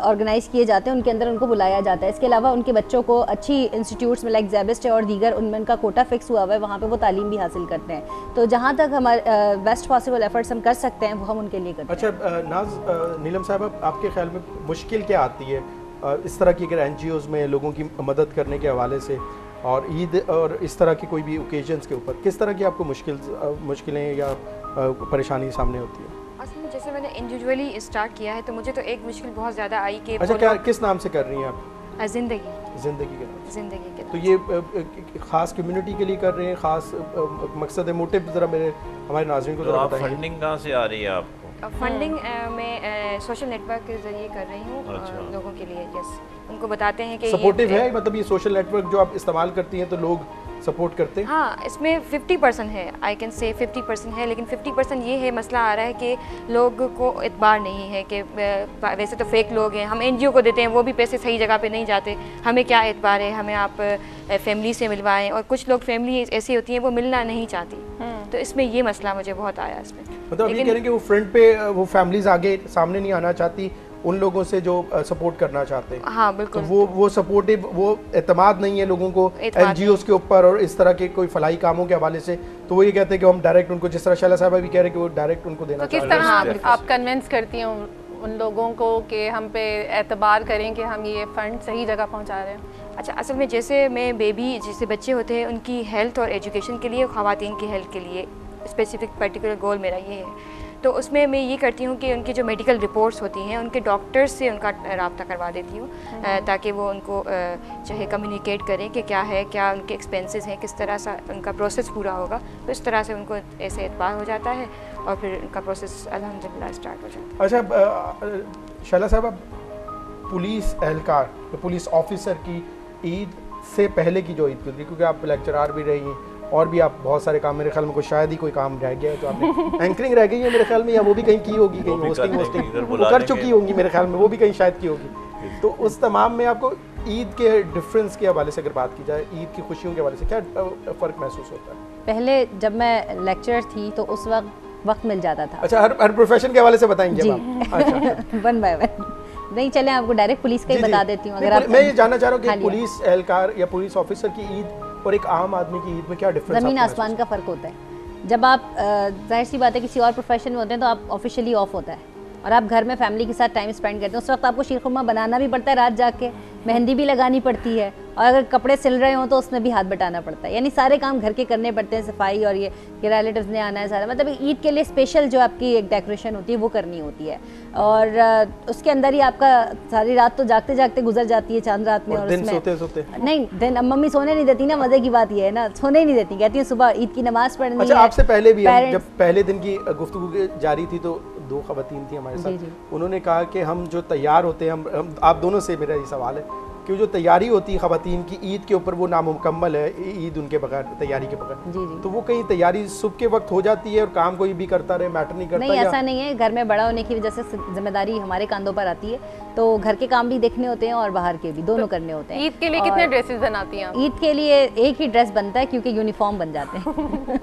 S3: ऑर्गेनाइज़ किए जाते हैं उनके अंदर उनको बुलाया जाता है। इसके अलावा उनके बच्चों को अच्छी इंस्टीट्यूट्स में लाइक ज़ेबिस्ट और दीगर उनमें उनका कोटा फिक्स हुआ हुआ है, वहाँ पे वो तालीम भी हासिल करते हैं। तो जहाँ तक हमारे बेस्ट पॉसिबल एफर्ट्स हम कर सकते हैं वो हम उनके लिए करते हैं।
S1: अच्छा नाज, नीलम साहब आपके ख्याल में मुश्किल क्या आती है इस तरह की अगर एनजीओज़ में लोगों की मदद करने के हवाले से, और ईद और इस तरह की कोई भी ओकेजन्स के ऊपर किस तरह की आपको मुश्किलें या परेशानी सामने होती है?
S6: असल में जैसे मैंने इंडिविजुअली स्टार्ट किया है तो मुझे तो एक मुश्किल बहुत ज़्यादा आई कि
S1: अच्छा, क्या किस नाम से कर रही हैं आप?
S6: ज़िंदगी
S1: ज़िंदगी के नाम से।
S6: ज़िंदगी के
S1: तो ये ख़ास कम्युनिटी के लिए कर रहे हैं, ख़ास मकसद मोटिव ज़रा हमारे नाज़रीन को
S4: तो
S1: ज़रा
S4: आप
S1: बताइए।
S4: फंडिंग कहाँ से आ रही है आपको?
S6: फंडिंग मैं सोशल नेटवर्क के ज़रिए कर रही हूँ लोगों के लिए। यस, उनको बताते हैं कि
S1: सपोर्टिव है, मतलब ये सोशल नेटवर्क जो आप इस्तेमाल करती हैं तो लोग सपोर्ट करते हैं?
S6: हाँ, इसमें 50% है, आई कैन से 50% है, लेकिन 50% ये है मसला आ रहा है कि लोग को एतबार नहीं है कि वैसे तो फेक लोग हैं, हम एनजीओ को देते हैं वो भी पैसे सही जगह पे नहीं जाते, हमें क्या एतबार है, हमें आप फैमिली से मिलवाएं। और कुछ लोग फैमिली ऐसी होती हैं वो मिलना नहीं चाहती, तो इसमें ये मसला मुझे बहुत आया इसमें।
S1: मतलब ये कह रहे हैं कि वो फ्रंट पे वो फैमिलीज आगे सामने नहीं आना चाहती उन लोगों से जो सपोर्ट करना चाहते हैं।
S6: हाँ बिल्कुल,
S1: तो वो सपोर्टिव, वो एतमाद नहीं है लोगों को एनजीओज़ के ऊपर और इस तरह के कोई फलाई कामों के हवाले से, तो वो ये कहते हैं कि हम डायरेक्ट उनको, जिस तरह शैला साहबा भी कह रहे हैं कि वो डायरेक्ट उनको देना
S2: तो किस तरह आप कन्विंस करती हैं उन लोगों को कि हम पे एतबार करें कि हम ये फंड सही जगह पहुंचा रहे हैं?
S6: अच्छा, असल में जैसे मैं बेबी जैसे बच्चे होते हैं उनकी हेल्थ और एजुकेशन के लिए, ख़वातीन की हेल्थ के लिए स्पेसिफिक पर्टिकुलर गोल मेरा ये है। तो उसमें मैं ये करती हूँ कि उनकी जो मेडिकल रिपोर्ट्स होती हैं उनके डॉक्टर्स से उनका रब्ता करवा देती हूँ, ताकि वो उनको जो है कम्युनिकेट करें कि क्या है, क्या उनके एक्सपेंसेस हैं, किस तरह से उनका प्रोसेस पूरा होगा। तो इस तरह से उनको ऐसे एतबार हो जाता है और फिर उनका प्रोसेस अल्हम्दुलिल्लाह स्टार्ट हो जाता है।
S1: अच्छा शैला साहब, पुलिस एहलकार, पुलिस ऑफिसर की ईद से पहले की जो ईद थी, क्योंकि आप लेक्चरार भी रही हैं और भी आप बहुत सारे काम, मेरे ख्याल में शायद ही कोई काम रह गया है तो आपने एंकरिंग रह गई है मेरे ख्याल में, या वो भी कहीं की होगी, कहीं होस्टिंग वो कर चुकी होंगी मेरे ख्याल में, वो भी कहीं शायद की होगी। तो उस तमाम में आपको ईद के डिफरेंस के हवाले से अगर बात की जाए, ईद की खुशियों के हवाले से क्या फ़र्क महसूस होता है?
S3: पहले जब मैं लेक्चरर थी तो उस वक्त मिल जाता था।
S1: अच्छा, हर प्रोफेशन के हवाले से बताएंगे आप? अच्छा
S3: वन बाय वन नहीं, चले आपको डायरेक्ट पुलिस का ही बता देती हूँ। अगर आप,
S1: मैं ये जानना चाह रहा हूँ कि पुलिस एहलकार या पुलिस ऑफिसर की ईद और एक आम आदमी की ईद में क्या डिफरेंस?
S3: ज़मीन आसमान का फ़र्क होता है। जब आप जाहिर सी बात है किसी और प्रोफेशन में होते हैं तो आप ऑफिशियली ऑफ होता है और आप घर में फैमिली के साथ टाइम स्पेंड करते हैं। उस वक्त आपको शीरखुरमा बनाना भी पड़ता है रात जाके, मेहंदी भी लगानी पड़ती है, और अगर कपड़े सिल रहे हो तो उसमें भी हाथ बटाना पड़ता है। यानी सारे काम घर के करने पड़ते हैं, सफाई और ये कि रिलेटिव्स ने आना है सारा, मतलब ईद के लिए स्पेशल जो आपकी एक डेकोरेशन होती है वो करनी होती है। और उसके अंदर ही आपका सारी रात तो जागते जागते गुजर जाती है चांद रात में। और
S1: दिन
S3: उसमें
S1: सोते
S3: नहीं, दिन अब मम्मी सोने नहीं देती ना, मज़े की बात ये है ना, सोने ही नहीं देती, कहती है सुबह ईद की नमाज पढ़नी है।
S1: अच्छा, आपसे पहले भी हम जब पहले दिन की गुफ्तगू जारी थी तो दो ख़वातीन थी हमारे साथ, उन्होंने कहा कि हम जो तैयार होते हैं, हम आप दोनों से मेरा ये सवाल है कि जो तैयारी होती है ख़वातीन की ईद के ऊपर, वो नामुकम्मल है ईद उनके बगैर, तैयारी के बगैर। तो वो कहीं तैयारी सुबह के वक्त हो जाती है और काम कोई भी करता रहे, मैटर नहीं करता?
S3: नहीं, ऐसा नहीं है। घर में बड़ा होने की वजह से जिम्मेदारी हमारे कंधों पर आती है, तो घर के काम भी देखने होते हैं और बाहर के भी, दोनों करने होते हैं।
S2: ईद के लिए कितने ड्रेसेस बनाती हैं?
S3: ईद के लिए एक ही ड्रेस बनता है क्योंकि यूनिफॉर्म बन जाते हैं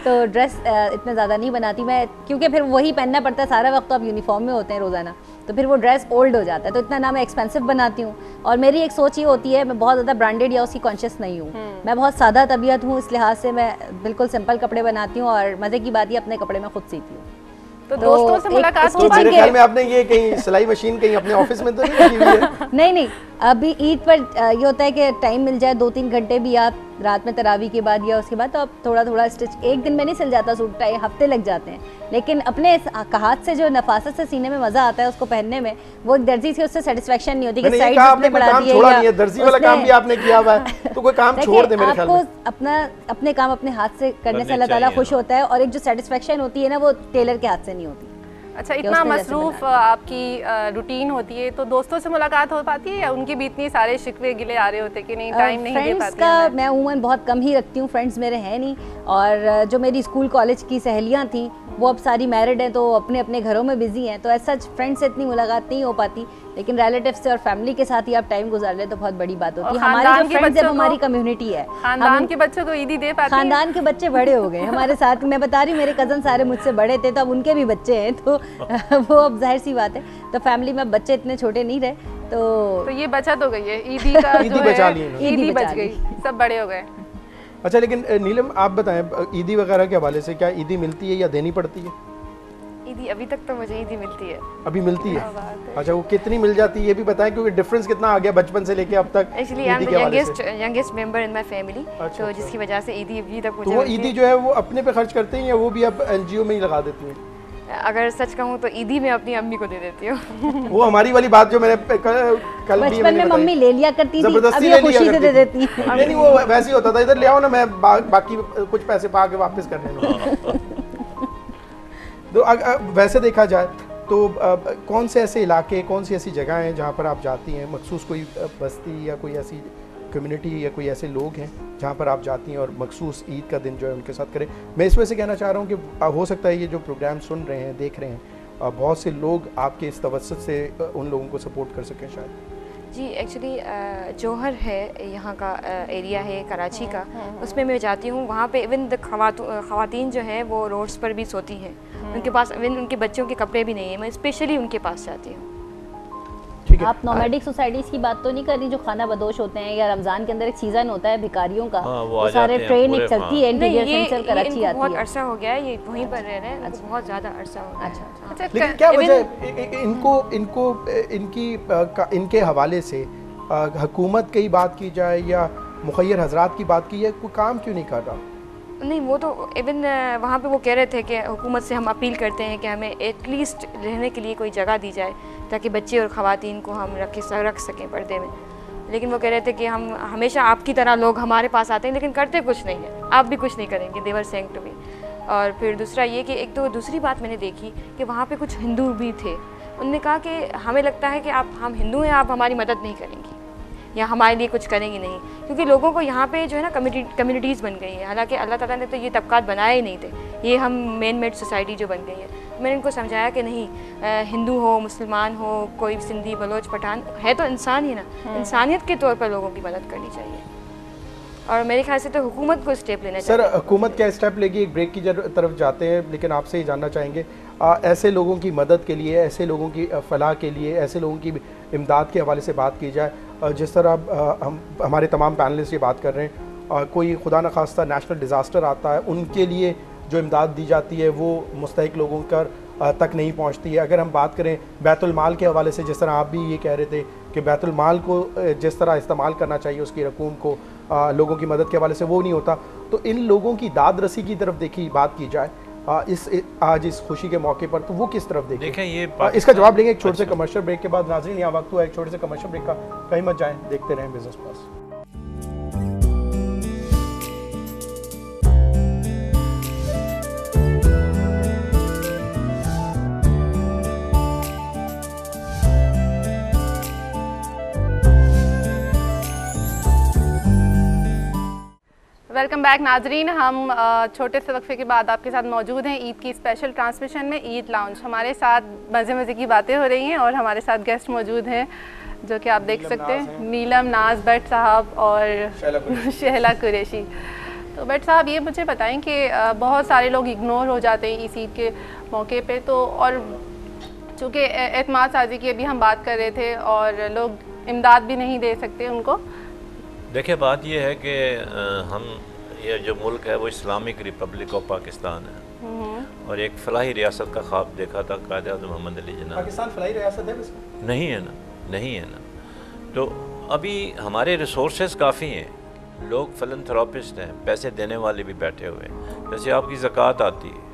S3: तो ड्रेस इतने ज़्यादा नहीं बनाती मैं, क्योंकि फिर वही पहनना पड़ता है सारा वक्त, तो आप यूनिफॉर्म में होते हैं रोज़ाना, तो फिर वो ड्रेस ओल्ड हो जाता है। तो इतना ना मैं एक्सपेंसिव बनाती हूँ, और मेरी एक सोच ये होती है, मैं बहुत ज़्यादा ब्रांडेड या उसकी कॉन्शियस नहीं हूँ। मैं बहुत सादा तबीयत हूँ, इस लिहाज से मैं बिल्कुल सिंपल कपड़े बनाती हूँ, और मज़े की बात ये अपने कपड़े में खुद सीती हूँ।
S2: तो दोस्तों से मुलाकात हो
S1: मेरे ख्याल में आपने ये कहीं सिलाई मशीन कहीं अपने ऑफिस में तो नहीं रखी हुई है?
S3: नहीं, अभी ईद पर ये होता है कि टाइम मिल जाए 2-3 घंटे भी, आप रात में तरावी के बाद या उसके बाद, तो आप थोड़ा स्टिच, एक दिन में नहीं सिल जाता सूट, टाई हफ्ते लग जाते हैं। लेकिन अपने हाथ से जो नफासत से सीने में मज़ा आता है उसको पहनने में, वो एक दर्जी से उससे सेटिस्फेक्शन नहीं होती कि साइड में बढ़ा दी है,
S1: दर्जी वाला काम भी आपने किया हुआ है, तो कोई काम छोड़ दे मेरे ख्याल में।
S3: आपको अपने काम अपने हाथ से करने से अल्लाह ताला खुश होता है, और एक जो सेटिस्फेक्शन होती है ना, वो टेलर के हाथ से नहीं होती।
S2: अच्छा, इतना मसरूफ आपकी रूटीन होती है, तो दोस्तों से मुलाकात हो पाती है या उनके भी इतने सारे शिकवे गिले आ रहे होते हैं कि नहीं टाइम नहीं दे पाती?
S3: का मैं उमूमन बहुत कम ही रखती हूँ, फ्रेंड्स मेरे हैं नहीं, और जो मेरी स्कूल कॉलेज की सहेलियाँ थी वो अब सारी मैरिड हैं, तो अपने अपने घरों में बिजी हैं, तो ऐसा फ्रेंड्स से इतनी मुलाकात नहीं हो पाती। लेकिन रिलेटिव से और फैमिली के साथ ही आप टाइम गुजार ले तो बहुत बड़ी बात होती है। हमारे जो फ्रेंड्स हैं, हमारी कम्युनिटी है,
S2: खानदान के बच्चों को ईदी दे पाती हैं?
S3: खानदान के बच्चे बड़े हो गए हमारे साथ, मैं बता रही हूँ, मेरे कज़न सारे मुझसे बड़े थे, तो अब उनके भी बच्चे हैं, तो वो अब जाहिर सी बात है, तो फैमिली में बच्चे इतने छोटे नहीं रहे, तो
S2: ये बचत हो गई है ईदी का, ईदी बच गई, सब बड़े हो गए।
S1: अच्छा, लेकिन नीलम आप बताएं, ईदी वगैरह के हवाले से क्या ईदी मिलती है या देनी पड़ती है?
S6: ईदी अभी तक तो मुझे ईदी मिलती है।
S1: अभी मिलती है? अच्छा, वो कितनी मिल जाती है ये भी बताएं, क्योंकि डिफरेंस कितना आ गया बचपन से लेके अब तक।
S6: Actually I am youngest member in my family, तो जिसकी वजह से ईदी अभी तक मुझे।
S1: तो वो ईदी जो है वो अपने पे खर्च करते हैं या वो भी अब एनजीओ में ही लगा देती हैं?
S6: अगर सच कहूँ तो ईदी मैं अपनी अम्मी को दे देती हूँ
S1: वो हमारी वाली बात जो मैंने कल भी
S3: बचपन में मम्मी ले लिया करती थी, अभी वो खुशी से दे देती है।
S1: नहीं, वो वैसे ही होता था, इधर ले आओ ना, मैं बाकी कुछ पैसे पा के वापस करने लूँगा। तो वैसे देखा जाए तो कौन से ऐसे इलाके, कौन सी ऐसी जगह हैं जहाँ पर आप जाती हैं, मखसूस कोई बस्ती या कोई ऐसी कम्युनिटी या कोई ऐसे लोग हैं जहाँ पर आप जाती हैं और मखसूस ईद का दिन जो है उनके साथ करें? मैं इस वजह से कहना चाह रहा हूँ कि हो सकता है ये जो प्रोग्राम सुन रहे हैं, देख रहे हैं, बहुत से लोग आपके इस तवज्जुह से उन लोगों को सपोर्ट कर सकें शायद।
S6: जी, एक्चुअली जौहर है यहाँ का एरिया है कराची का, उसमें मैं जाती हूँ, वहाँ पे इवन ख़वातीन जो हैं वो रोड्स पर भी सोती हैं, उनके पास इवन उनके बच्चों के कपड़े भी नहीं हैं, मैं स्पेशली उनके पास जाती हूँ।
S3: आप नोमैडिक सोसाइटीज़ की बात तो नहीं कर रही जो खाना बदोश होते हैं, या रमज़ान के अंदर एक सीज़न होता है भिखारियों का, वो सारे ट्रेन एक चलती है इंटीरियर से चल कराची आती है।
S6: बहुत अरसा हो गया है ये वहीं पर रह रहे हैं, बहुत ज़्यादा अरसा हो गया।
S3: अच्छा,
S1: लेकिन क्या वजह इनके हवाले से हुकूमत की बात की जाए या मुखय्यर हजरात की बात की जाए, कोई काम क्यों नहीं कर रहा?
S6: नहीं, वो तो इवन वहाँ पे वो कह रहे थे कि हुकूमत से हम अपील करते हैं कि हमें एटलीस्ट रहने के लिए कोई जगह दी जाए ताकि बच्चे और ख़वातीन को हम रख सकें पर्दे में। लेकिन वो कह रहे थे कि हम हमेशा आपकी तरह लोग हमारे पास आते हैं लेकिन करते कुछ नहीं है, आप भी कुछ नहीं करेंगे, देवर सेइंग टू मी। और फिर दूसरा ये कि एक तो दूसरी बात मैंने देखी कि वहाँ पे कुछ हिंदू भी थे, उनने कहा कि हमें लगता है कि हम हिंदू हैं, आप हमारी मदद नहीं करेंगी या हमारे लिए कुछ करेंगी नहीं, क्योंकि लोगों को यहाँ पे जो है ना कम्युनिटीज़ बन गई हैं। हालांकि अल्लाह ताला ने तो ये तबकात बनाए ही नहीं थे, ये हम मेन मेड सोसाइटी जो बन गई है। मैंने इनको समझाया कि नहीं, हिंदू हो, मुसलमान हो, कोई सिंधी, बलोच, पठान है तो इंसान ही ना, इंसानियत के तौर पर लोगों की मदद करनी चाहिए। और मेरे ख्याल से तो हुकूमत को स्टेप लेना चाहिए।
S1: सर, हुकूमत क्या स्टेप लेगी? एक ब्रेक की तरफ जाते हैं, लेकिन आपसे ही जानना चाहेंगे ऐसे लोगों की मदद के लिए, ऐसे लोगों की फलाह के लिए, ऐसे लोगों की इमदाद के हवाले से बात की जाए। जिस तरह हमारे तमाम पैनलिस्ट ये बात कर रहे हैं, कोई खुदा न खास्ता नेशनल डिज़ास्टर आता है, उनके लिए जो इमदाद दी जाती है वो मुस्तहिक लोगों तक नहीं पहुंचती है। अगर हम बात करें बैतुल माल के हवाले से, जिस तरह आप भी ये कह रहे थे कि बैतुल माल को जिस तरह इस्तेमाल करना चाहिए उसकी रकूम को लोगों की मदद के हवाले से, वो नहीं होता। तो इन लोगों की दाद रसी की तरफ बात की जाए आज इस खुशी के मौके पर, तो वो किस तरफ देखें ये इसका जवाब लेंगे एक छोटे से कमर्शियल ब्रेक के बाद। नाज़रीन, यहाँ वक्त हुआ एक छोटे से कमर्शियल ब्रेक का, कहीं मत जाएं, देखते रहें बिजनेस प्लस।
S2: वेलकम बैक नाजरीन, हम छोटे से वक्फे के बाद आपके साथ मौजूद हैं ईद की स्पेशल ट्रांसमिशन में, ईद लाउंज। हमारे साथ मज़े की बातें हो रही हैं और हमारे साथ गेस्ट मौजूद हैं जो कि आप देख सकते हैं, नीलम नाज भट्ट साहब और शहला कुरैशी। तो भट्ट साहब, ये मुझे बताएं कि बहुत सारे लोग इग्नोर हो जाते हैं इस ईद के मौके पे, तो और चूँकि एतमाद साजी की अभी हम बात कर रहे थे और लोग इमदाद भी नहीं दे सकते उनको।
S4: देखिए, बात यह है कि हम ये जो मुल्क है वो इस्लामिक रिपब्लिक ऑफ पाकिस्तान है और एक फलाही रियासत का ख्वाब देखा था कायद-ए-आज़म मोहम्मद अली जिन्ना।
S1: पाकिस्तान फलाही रियासत है?
S4: नहीं है ना, नहीं है ना। तो अभी हमारे रिसोर्सेज काफ़ी हैं, लोग फिलैंथ्रोपिस्ट हैं, पैसे देने वाले भी बैठे हुए हैं। जैसे आपकी ज़कात आती है,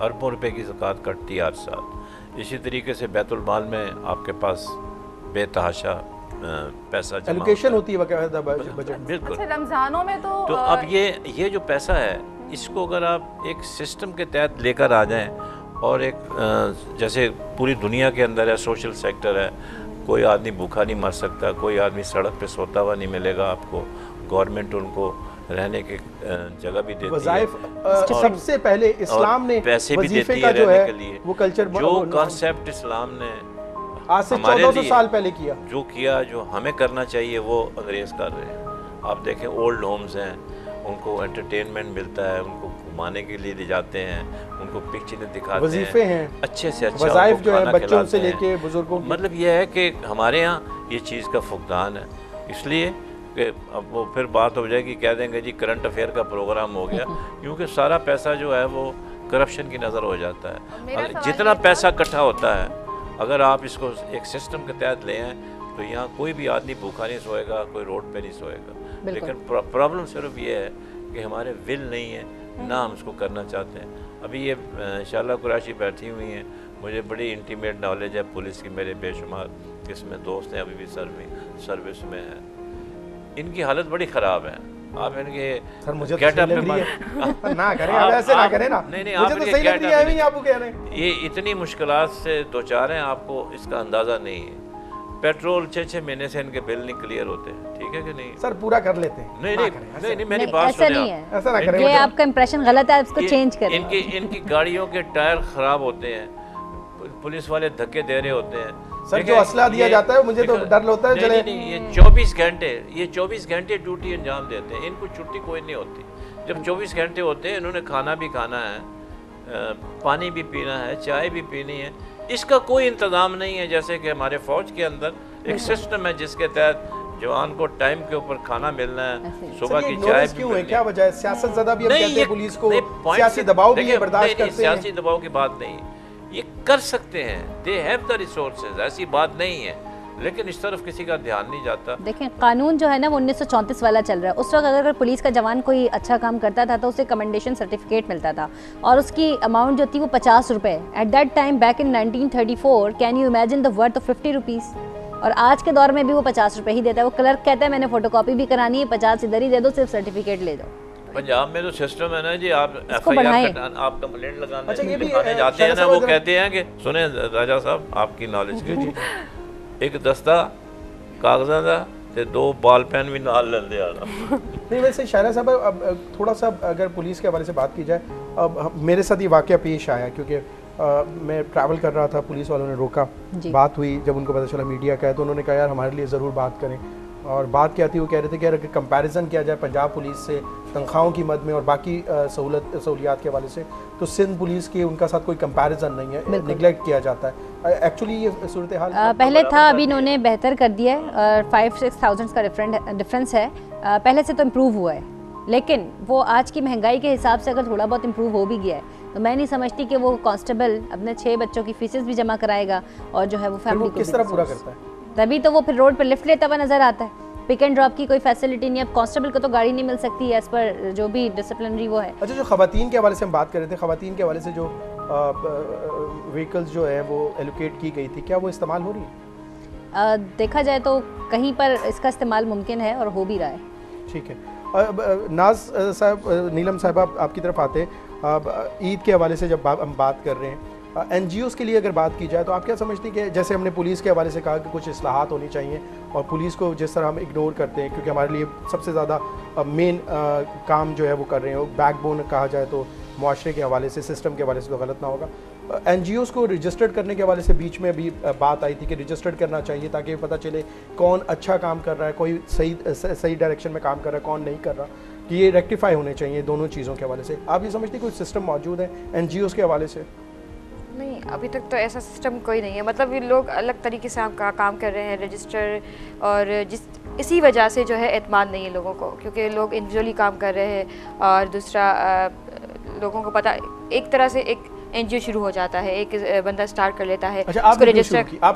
S4: अरबों रुपए की ज़कात कटती है हर साल। इसी तरीके से बैतुल माल में आपके पास बेतहाशा पैसा
S1: एलोकेशन होती है बजट।
S4: बिल्कुल।
S2: अच्छा, रमज़ानों में तो
S4: अब ये जो पैसा है, इसको अगर आप एक सिस्टम के तहत लेकर आ जाएं और एक जैसे पूरी दुनिया के अंदर है, सोशल सेक्टर है, कोई आदमी भूखा नहीं मर सकता, कोई आदमी सड़क पे सोता हुआ नहीं मिलेगा आपको, गवर्नमेंट उनको रहने की जगह भी देती है।
S1: सबसे पहले इस्लाम ने
S4: पैसे भी देती है रहने के लिए।
S1: वो कल्चर,
S4: जो कॉन्सेप्ट इस्लाम ने
S1: आज से 1400 साल पहले किया,
S4: जो हमें करना चाहिए वो अंग्रेज़ कर रहे हैं। आप देखें, ओल्ड होम्स हैं, उनको एंटरटेनमेंट मिलता है, उनको घुमाने के लिए ले जाते हैं, उनको पिक्चरें दिखाते
S1: वजीफे हैं,
S4: अच्छे से अच्छा
S1: वज़ाइफ जो है बच्चों से लेके बुजुर्गों।
S4: मतलब ये है कि हमारे यहाँ ये चीज़ का फुकदान है, इसलिए कि अब वो फिर बात हो जाएगी, कह देंगे जी करंट अफेयर का प्रोग्राम हो गया, क्योंकि सारा पैसा जो है वो करप्शन की नज़र हो जाता है। जितना पैसा इकट्ठा होता है, अगर आप इसको एक सिस्टम के तहत ले आएँ तो यहाँ कोई भी आदमी भूखा नहीं सोएगा, कोई रोड पे नहीं सोएगा। लेकिन प्रॉब्लम सिर्फ ये है कि हमारे विल नहीं है, ना हम इसको करना चाहते हैं। अभी ये शहला कुरैशी बैठी हुई हैं, मुझे बड़ी इंटीमेट नॉलेज है पुलिस की, मेरे बेशुमार किस्में दोस्त हैं, अभी भी सर्विस में है। इनकी हालत बड़ी ख़राब है। आप इनके
S1: सर मुझे गेटअप में ना करें, अब ऐसे ना करें ना।
S4: नहीं,
S1: मुझे तो सही लग रही है, अभी आपको कह रहे हैं
S4: ये इतनी मुश्किलात से दो चार हैं, आपको इसका अंदाज़ा नहीं है। पेट्रोल 6-6 महीने से इनके बिल नहीं क्लियर होते हैं, ठीक है कि नहीं?
S1: सर पूरा कर लेते हैं।
S4: नहीं, मेरी बात सुनिए,
S3: ऐसा ना करें, ये आपका इंप्रेशन गलत है, उसको चेंज करें।
S4: इनकी गाड़ियों के टायर ख़राब होते हैं, पुलिस वाले धक्के दे रहे होते हैं।
S1: सर जो असला दिया जाता है, मुझे तो डर लगता है। चले
S4: नहीं, ये 24 घंटे ड्यूटी अंजाम देते हैं, इनको छुट्टी कोई नहीं होती। जब 24 घंटे होते हैं, इन्होंने खाना भी खाना है, पानी भी पीना है, चाय भी पीनी है, इसका कोई इंतज़ाम नहीं है। जैसे कि हमारे फ़ौज के अंदर एक सिस्टम है जिसके तहत जवान को टाइम के ऊपर खाना मिलना है, सुबह की चाय
S1: क्यों है, क्या वजह है? सियासत ज़्यादा भी हम कहते हैं, पुलिस को सियासी दबाव भी बर्दाश्त करते हैं।
S4: सियासी दबाव की बात नहीं, ये कर सकते हैं, दे हैव द रिसोर्सेज, ऐसी बात नहीं है। लेकिन इस तरफ किसी का ध्यान नहीं जाता।
S3: देखें, कानून जो है ना वो 1934 वाला चल रहा है। उस वक्त अगर पुलिस का जवान कोई अच्छा काम करता था तो उसे कमेंडेशन सर्टिफिकेट मिलता था और उसकी अमाउंट जो थी वो 50 रुपये। At that time back in 1934 can you imagine the worth of 50 rupees. और आज के दौर में भी वो 50 रुपये ही देता है। वो क्लर्क कहता है मैंने फोटोकॉपी भी करानी है, 50 इधर ही दे दो, सिर्फ सर्टिफिकेट ले दो।
S4: पंजाब में तो सिस्टम है ना जी, आप
S3: बढ़ाएं।
S4: आप कंप्लेंट लगाने
S1: अच्छा, ये भी
S4: दिखाने जाते हैं ना,
S1: शायद
S4: वो
S1: साहब
S4: कहते हैं कि सुने राजा साहब आपकी नॉलेज के जी, एक दस्ता कागज़ां दा ते 2 बॉल पेन भी नाल ले आना।
S1: नहीं, वैसे शायरा साहब अब थोड़ा सा अगर पुलिस के हवाले से बात की जाए, अब मेरे साथ ये वाक़या पेश आया क्योंकि मैं ट्रैवल कर रहा था, पुलिस वालों ने रोका, बात हुई, जब उनको पता चला मीडिया का है तो उन्होंने कहा यार हमारे लिए ज़रूर बात करें। और बात क्या थी, वो कह रहे थे कि अगर कंपैरिजन किया जाए पंजाब पुलिस से तनख्वाहों की मद में और बाकी सहूलियात के हवाले से, तो सिंध पुलिस के उनका साथ कोई कंपैरिजन नहीं है, निगलेक्ट किया जाता है। एक्चुअली ये सूरत हाल
S3: पहले था, अभी इन्होंने बेहतर कर दिया है, 5-6,000 का डिफरेंस है। पहले से तो इम्प्रूव हुआ है, लेकिन वो आज की महंगाई के हिसाब से अगर थोड़ा बहुत इम्प्रूव हो भी गया है तो मैं नहीं समझती कि वो कांस्टेबल अपने 6 बच्चों की फीसेस भी जमा कराएगा और जो है वो फैमिली को
S1: किस तरह पूरा करता है।
S3: तभी तो वो फिर रोड पर लिफ्ट लेता हुआ नजर आता है। पिक एंड ड्रॉप की कोई फैसिलिटी नहीं है। अब कांस्टेबल को तो गाड़ी नहीं मिल सकती है एज पर जो भी डिसिप्लिनरी वो है।
S1: अच्छा, जो खवातीन के हवाले से हम बात कर रहे थे, खवातीन के हवाले से जो व्हीकल्स जो है वो एलोकेट की गई थी, क्या वो इस्तेमाल हो रही है?
S3: देखा जाए तो कहीं पर इसका इस्तेमाल मुमकिन है और हो भी रहा है। ठीक
S1: है। नाज साहब, नीलम साहब आपकी तरफ आते हैं। ईद के हवाले से जब हम बात कर रहे हैं, NGOs के लिए अगर बात की जाए तो आप क्या समझती हैं कि जैसे हमने पुलिस के हवाले से कहा कि कुछ इस्लाहात होनी चाहिए और पुलिस को जिस तरह हम इग्नोर करते हैं क्योंकि हमारे लिए सबसे ज़्यादा मेन काम जो है वो कर रहे हैं, वो बैकबोन कहा जाए तो मुआशरे के हवाले से, सिस्टम के हवाले से तो गलत ना होगा। NGOs को रजिस्टर्ड करने के हवाले से बीच में भी बात आई थी कि रजिस्टर्ड करना चाहिए ताकि पता चले कौन अच्छा काम कर रहा है, कोई सही डायरेक्शन में काम कर रहा है, कौन नहीं कर रहा, कि ये रेक्टिफाई होने चाहिए दोनों चीज़ों के हवाले से। आप ये समझते कोई सिस्टम मौजूद है NGOs के हवाले से?
S6: नहीं, अभी तक तो ऐसा सिस्टम कोई नहीं है। मतलब ये लोग अलग तरीके से काम कर रहे हैं रजिस्टर, और इसी वजह से जो है एतमाद नहीं है लोगों को, क्योंकि लोग इंडिविजुअली काम कर रहे हैं। और दूसरा, लोगों को पता, एक तरह से एक NGO शुरू हो जाता है, एक बंदा स्टार्ट कर लेता है।
S1: अच्छा, आपने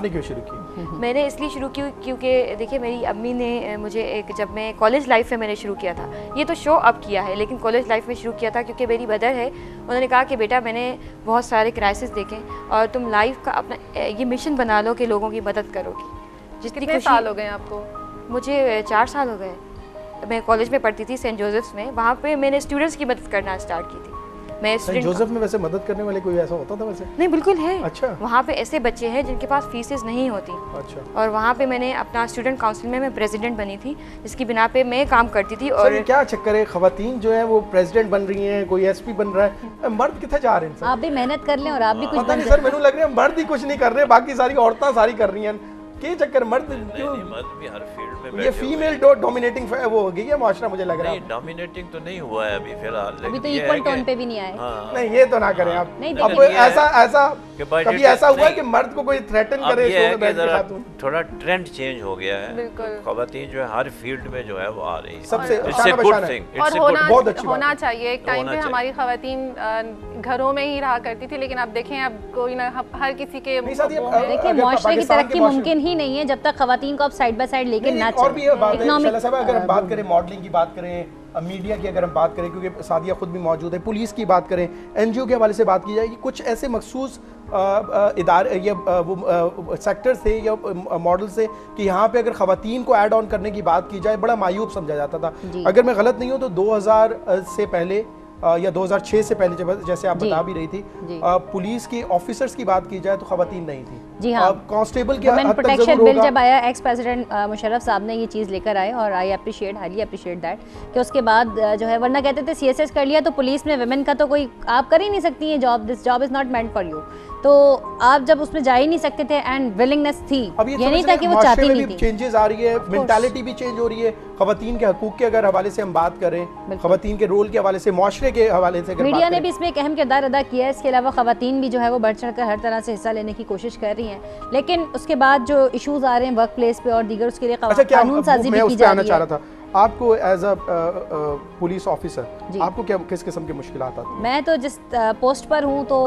S1: क्यों शुरू की?
S6: मैंने इसलिए शुरू की क्योंकि देखिए मेरी अम्मी ने मुझे जब मैं कॉलेज लाइफ में मैंने शुरू किया था, ये तो शो अप किया है, लेकिन कॉलेज लाइफ में शुरू किया था क्योंकि मेरी मदर है, उन्होंने कहा कि बेटा मैंने बहुत सारे क्राइसिस देखे और तुम लाइफ का अपना ये मिशन बना लो कि लोगों की मदद करोगी।
S2: कितने साल हो गए आपको?
S6: मुझे 4 साल हो गए। मैं कॉलेज में पढ़ती थी सेंट जोसेफ्स में, वहाँ पे मैंने स्टूडेंट्स की मदद करना स्टार्ट की थी। मैं
S1: सेंट जोसेफ में वैसे मदद करने वाले कोई ऐसा होता था वैसे?
S6: नहीं, बिल्कुल है।
S1: अच्छा।
S6: वहाँ पे ऐसे बच्चे हैं जिनके पास फीसेस नहीं होती।
S1: अच्छा।
S6: और वहाँ पे मैंने अपना स्टूडेंट काउंसिल में मैं प्रेसिडेंट बनी थी, जिसकी बिना पे मैं काम करती थी। और
S1: क्या चक्कर है, खवातीन जो है वो प्रेसिडेंट बन रही हैं, कोई SP बन रहा है, मर्द कितना जा रहे हैं?
S3: आप भी मेहनत कर लें और आप भी कुछ
S1: पता नहीं सर, मैंने लग रहा है मर्द ही कुछ नहीं कर रहे, बाकी सारी औरतें सारी कर रही हैं। क्या चक्कर, मर्द क्यों?
S4: मर्द भी हर फील्ड में
S1: ये फीमेल डोमिनेटिंग वो हो गई है माशरा, मुझे लग रहा है।
S4: नहीं, डोमिनेटिंग तो नहीं हुआ है अभी फिलहाल,
S3: अभी तो इक्वल टोन पे भी नहीं आए।
S1: नहीं, ये तो ना करें आप। अब ऐसा कभी ऐसा हुआ है कि मर्द को कोई थ्रेटन करे
S4: थोड़ा ट्रेंड चेंज हो गया है, खवातीन जो है हर फील्ड में जो है वो आ रही है,
S1: सबसे
S2: गुड थिंग और होना चाहिए। एक टाइम पे हमारी खवातीन घरों में ही रहा करती थी, लेकिन अब देखें अब कोई ना, हर किसी के
S3: देखिए मुआशरे की तरक्की मुमकिन ही नहीं है जब तक खवातीन को आप साइड बाय साइड लेके ना चलें।
S1: और भी बात है साहब, अगर हम बात करें मॉडलिंग की बात करें, मीडिया की अगर हम बात करें, क्योंकि सादिया खुद भी मौजूद है, पुलिस की बात करें, NGO के हवाले से बात की जाए, कुछ ऐसे मखसूस इदारे या वो सेक्टर से या मॉडल से कि यहाँ पे अगर खवातीन को ऐड ऑन करने की बात की जाए बड़ा मायूब समझा जाता था। अगर मैं गलत नहीं हूँ तो 2000 से पहले या 2006 से पहले जैसे आप बता भी रही थी, पुलिस के ऑफिसर्स की बात की जाए तो खवातीन नहीं थी।
S3: जी हाँ,
S1: कांस्टेबल के
S3: वुमेन प्रोटेक्शन बिल जब आया, एक्स प्रेसिडेंट मुशर्रफ साहब ने ये चीज़ लेकर आए और हाईली अप्रिशिएट दैट कि उसके बाद जो है, वरना कहते थे CSS कर लिया तो पुलिस में वुमेन का तो कोई, आप कर ही नहीं सकती है job, this job is not meant for you, तो आप जब उसमें जा ही नहीं सकते थे एंड विलिंगनेस थी, ये नहीं था कि वो चाहती नहीं थी।
S1: चेंजेस आ रही है, मेंटालिटी भी चेंज हो रही है, खवातीन के हकूक के अगर हवाले से हम बात करें, खवातीन के रोल के हवाले से, मुआशरे के हवाले से,
S3: मीडिया ने भी इसमें एक अहम किरदार अदा किया है। इसके अलावा खवातीन भी जो है वो बढ़ चढ़ कर हर तरह से हिस्सा लेने की कोशिश कर रही हैं, लेकिन उसके बाद जो इशूज आ रहे हैं वर्क प्लेस पे और दीगर, उसके लिए कानून साजी भी की जा रही है।
S1: आपको एज अ पुलिस ऑफिसर आपको क्या किस किस्म की मुश्किलात आती हैं?
S3: मैं तो जिस पोस्ट पर हूँ तो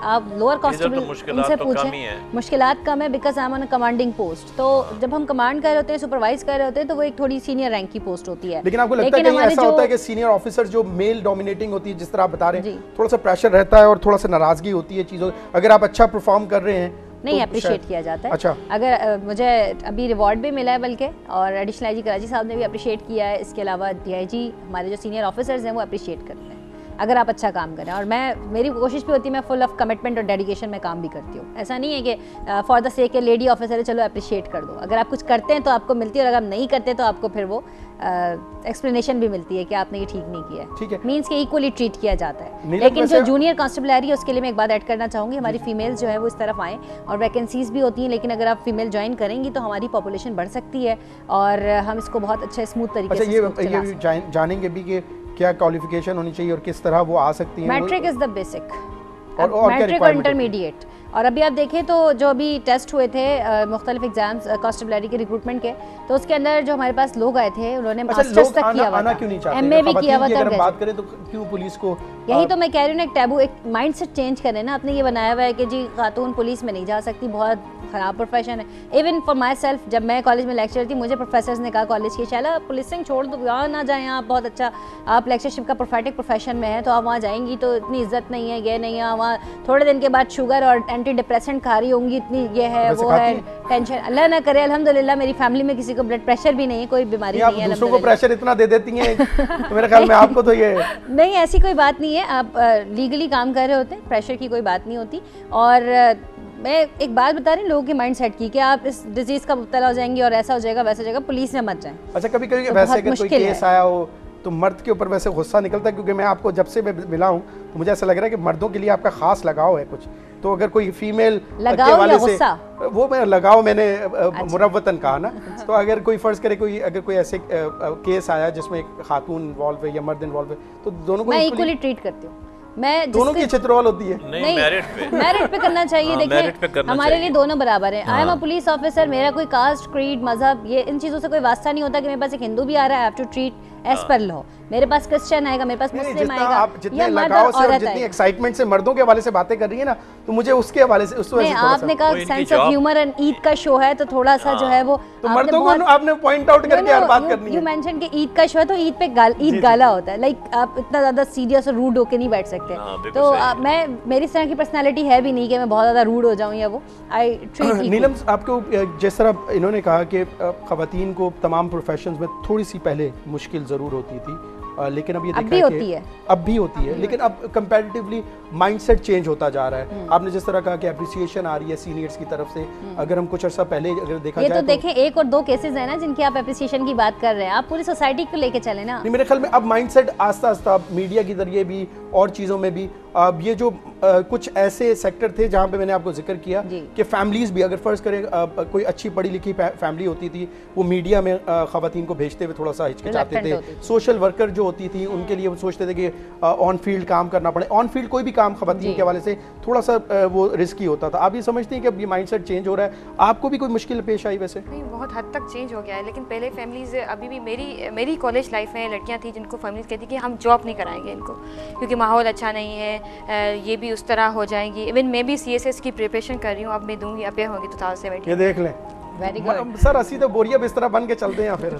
S3: आप लोअर कांस्टेबल उनसे पूछें, मुश्किलात कम है because I am on a commanding post. तो जब हम कमांड कर रहे होते हैं, सुपरवाइज कर रहे होते हैं, तो वो एक थोड़ी सीनियर रैंक की पोस्ट होती है।
S1: लेकिन आपको लगता है कि ऐसा होता है कि सीनियर ऑफिसर जो मेल डोमिनेटिंग होती है, जिस तरह आप बता रहे हैं, थोड़ा सा प्रेशर रहता है और थोड़ा सा नाराजगी होती है चीज़ों, अगर आप अच्छा परफॉर्म कर रहे हैं
S3: नहीं अप्रिशिएट किया जाता है।
S1: अच्छा,
S3: अगर मुझे अभी रिवॉर्ड भी मिला है बल्कि, और एडिशनल आईजी कराची साहब ने भी अप्रिशिएट किया है। इसके अलावा डीआईजी हमारे जो सीनियर ऑफिसर्स हैं वो अप्रिशिएट करते हैं अगर आप अच्छा काम करें। और मेरी कोशिश भी होती है, मैं फुल ऑफ कमिटमेंट और डेडिकेशन में काम भी करती हूँ। ऐसा नहीं है कि for the sake lady officer है चलो अप्रिशिएट कर दो। अगर आप कुछ करते हैं तो आपको मिलती है, और अगर आप नहीं करते तो आपको फिर वो एक्सप्लेनेशन भी मिलती है कि आपने ये ठीक नहीं किया है।
S1: ठीक है,
S3: मीन्स के इक्वली ट्रीट किया जाता है। लेकिन जो जूनियर कांस्टेबलरी है उसके लिए मैं एक बात ऐड करना चाहूँगी, हमारी फीमेल्स जो है वो इस तरफ आएँ, और वैकेंसीज भी होती हैं, लेकिन अगर आप फीमेल ज्वाइन करेंगी तो हमारी पॉपुलेशन बढ़ सकती है और हम इसको बहुत अच्छे स्मूथ तरीके से
S1: ये जानेंगे भी कि क्या क्वालिफिकेशन होनी चाहिए और किस तरह वो आ सकती है।
S3: Matric is the basic, matric और इंटरमीडिएट। और अभी आप देखें तो जो अभी टेस्ट हुए थे मुख्तलिफ एग्जाम्स कांस्टेबलरी के रिक्रूटमेंट के, तो उसके अंदर जो हमारे पास लोग आए थे उन्होंने मास्टर्स तक किया हुआ था, एमए भी किया हुआ था।
S1: अगर बात करें तो क्यों पुलिस को,
S3: यही तो मैं कह रही हूँ ना, एक टैबू, एक माइंडसेट चेंज करें ना। आपने ये बनाया हुआ है कि जी खातून पुलिस में नहीं जा सकती, बहुत ख़राब प्रोफेशन है। इवन फॉर माई सेल्फ, जब मैं कॉलेज में लेक्चर थी, मुझे प्रोफेसर्स ने कहा कॉलेज की, शाला पुलिसिंग छोड़ दो, यहाँ ना जाएँ, आप बहुत अच्छा, आप लेक्चरशिप का प्रोफेटिक प्रोफेशन में है, तो आप वहाँ जाएंगी तो इतनी इज्जत नहीं है, ये नहीं है। वहाँ थोड़े दिन के बाद शुगर और एंटी डिप्रेसेंट खा रही होंगी, इतनी ये है वो है, टेंशन। अल्लाह ना करे, अल्हम्दुलिल्लाह मेरी फैमिली में किसी को ब्लड प्रेशर भी नहीं है, कोई बीमारी नहीं है।
S1: दूसरों को प्रेशर इतना दे देती हैं तो मेरे ख्याल में आपको तो ये
S3: नहीं, ऐसी कोई बात नहीं है। आप लीगली काम कर रहे होते हैं, प्रेशर की कोई बात नहीं होती। और मैं एक बात बता रही हूँ लोगों के माइंड सेट की कि आप इस डिजीज़ का मुब्तला हो जाएंगी और ऐसा हो जाएगा वैसा हो जाएगा, पुलिस में मत जाएं।
S1: अच्छा, कभी कभी वैसे अगर कोई केस आया हो तो मर्द के ऊपर वैसे गुस्सा निकलता है, क्योंकि मैं आपको जब से मैं मिला हूँ तो मुझे ऐसा लग रहा है कि मर्दों के लिए आपका खास लगाव है कुछ। तो अगर कोई फीमेल के वाले से वो मैं लगाव मैंने मुरव्वतन कहा ना, तो अगर कोई फर्ज करे कोई अगर कोई ऐसे केस आया जिसमें एक खातून इन्वॉल्व है या मर्द इन्वॉल्व है, तो दोनों को
S3: मैं इक्वली ट्रीट करती हूँ। मैं
S1: दोनों की चित्रवाल होती है।
S4: नहीं,
S3: मेरिट पे करना चाहिए। देखिए हमारे लिए दोनों बराबर हैं। I am a police officer, मेरा कोई कास्ट, क्रीड, मजहब, ये इन चीज़ों से कोई वास्ता नहीं होता कि मेरे पास एक हिंदू भी आ रहा है, I have to treat as per law. मेरे पास क्रिश्चियन आएगा, मेरे पास मुस्लिम आएगा,
S1: आप जितने लगाव से और जितनी एक्साइटमेंट से मर्दों के हवाले से बातें कर रही है ना, तो मुझे उसके हवाले से उस वजह से
S3: आपने कहा sense of humour and Eid का शो है, तो थोड़ा सा जो है वो
S1: तो मर्दों को आपने पॉइंट आउट करके हर बात करनी है।
S3: यू मेंशन कि ईद का शो है तो ईद पे ईद गाला होता है, लाइक आप इतना ज्यादा सीरियस और रूड होके नहीं बैठ सकते। तो मैं, मेरी इस तरह की पर्सनालिटी है भी नहीं कि मैं बहुत ज्यादा रूड हो जाऊं या वो। आई ट्रीट
S1: नीलम, आपको जिस तरह इन्होंने कहा कि खवातीन को तमाम प्रोफेशंस में थोड़ी सी पहले मुश्किल ज़रूर होती थी, लेकिन अब ये देखा है अब भी होती है, लेकिन अब कंपैरेटिवली माइंडसेट चेंज होता जा रहा है। आपने जिस तरह कहा कि अप्रिसिएशन आ रही है सीनियर्स की तरफ से, अगर हम कुछ अर्सा पहले अगर देखा जाए
S3: तो देखें, एक और दो केसेस हैं ना जिनकी आप अप्रिसिएशन की बात कर रहे हैं, आप पूरी सोसाइटी को लेके चले ना।
S1: नहीं, मेरे ख्याल में अब माइंडसेट आस्ता आस्ता मीडिया के जरिए भी और चीज़ों में भी, अब ये जो कुछ ऐसे सेक्टर थे जहाँ पे मैंने आपको जिक्र किया कि फैमिलीज भी, अगर फर्ज करें कोई अच्छी पढ़ी लिखी फैमिली होती थी, वो मीडिया में खवातीन को भेजते हुए थोड़ा सा हिचकिचाते थे। सोशल वर्कर जो होती थी उनके लिए वो सोचते थे कि ऑन फील्ड काम करना पड़े, ऑन फील्ड कोई भी काम खवातीन के हवाले से थोड़ा सा वो रिस्की होता था। आप ये समझते हैं कि अब ये माइंडसेट चेंज हो रहा है? आपको भी कोई मुश्किल पेश आई? वैसे
S6: नहीं, बहुत हद तक चेंज हो गया है, लेकिन पहले फैमिलीज, अभी भी मेरी कॉलेज लाइफ में लड़कियाँ थी जिनको फैमिलीज कहती कि हम जॉब नहीं कराएंगे इनको क्योंकि माहौल अच्छा नहीं है, ये भी उस तरह हो जाएंगी। इवन मैं भी CSS की प्रिपरेशन कर रही हूँ, अब मैं दूंगी, अपेयर होगी 2017।
S1: ये देख लें,
S3: वेरी गुड
S1: सर, असी तो बोरिया बिस्तरा बन के चलते हैं फिर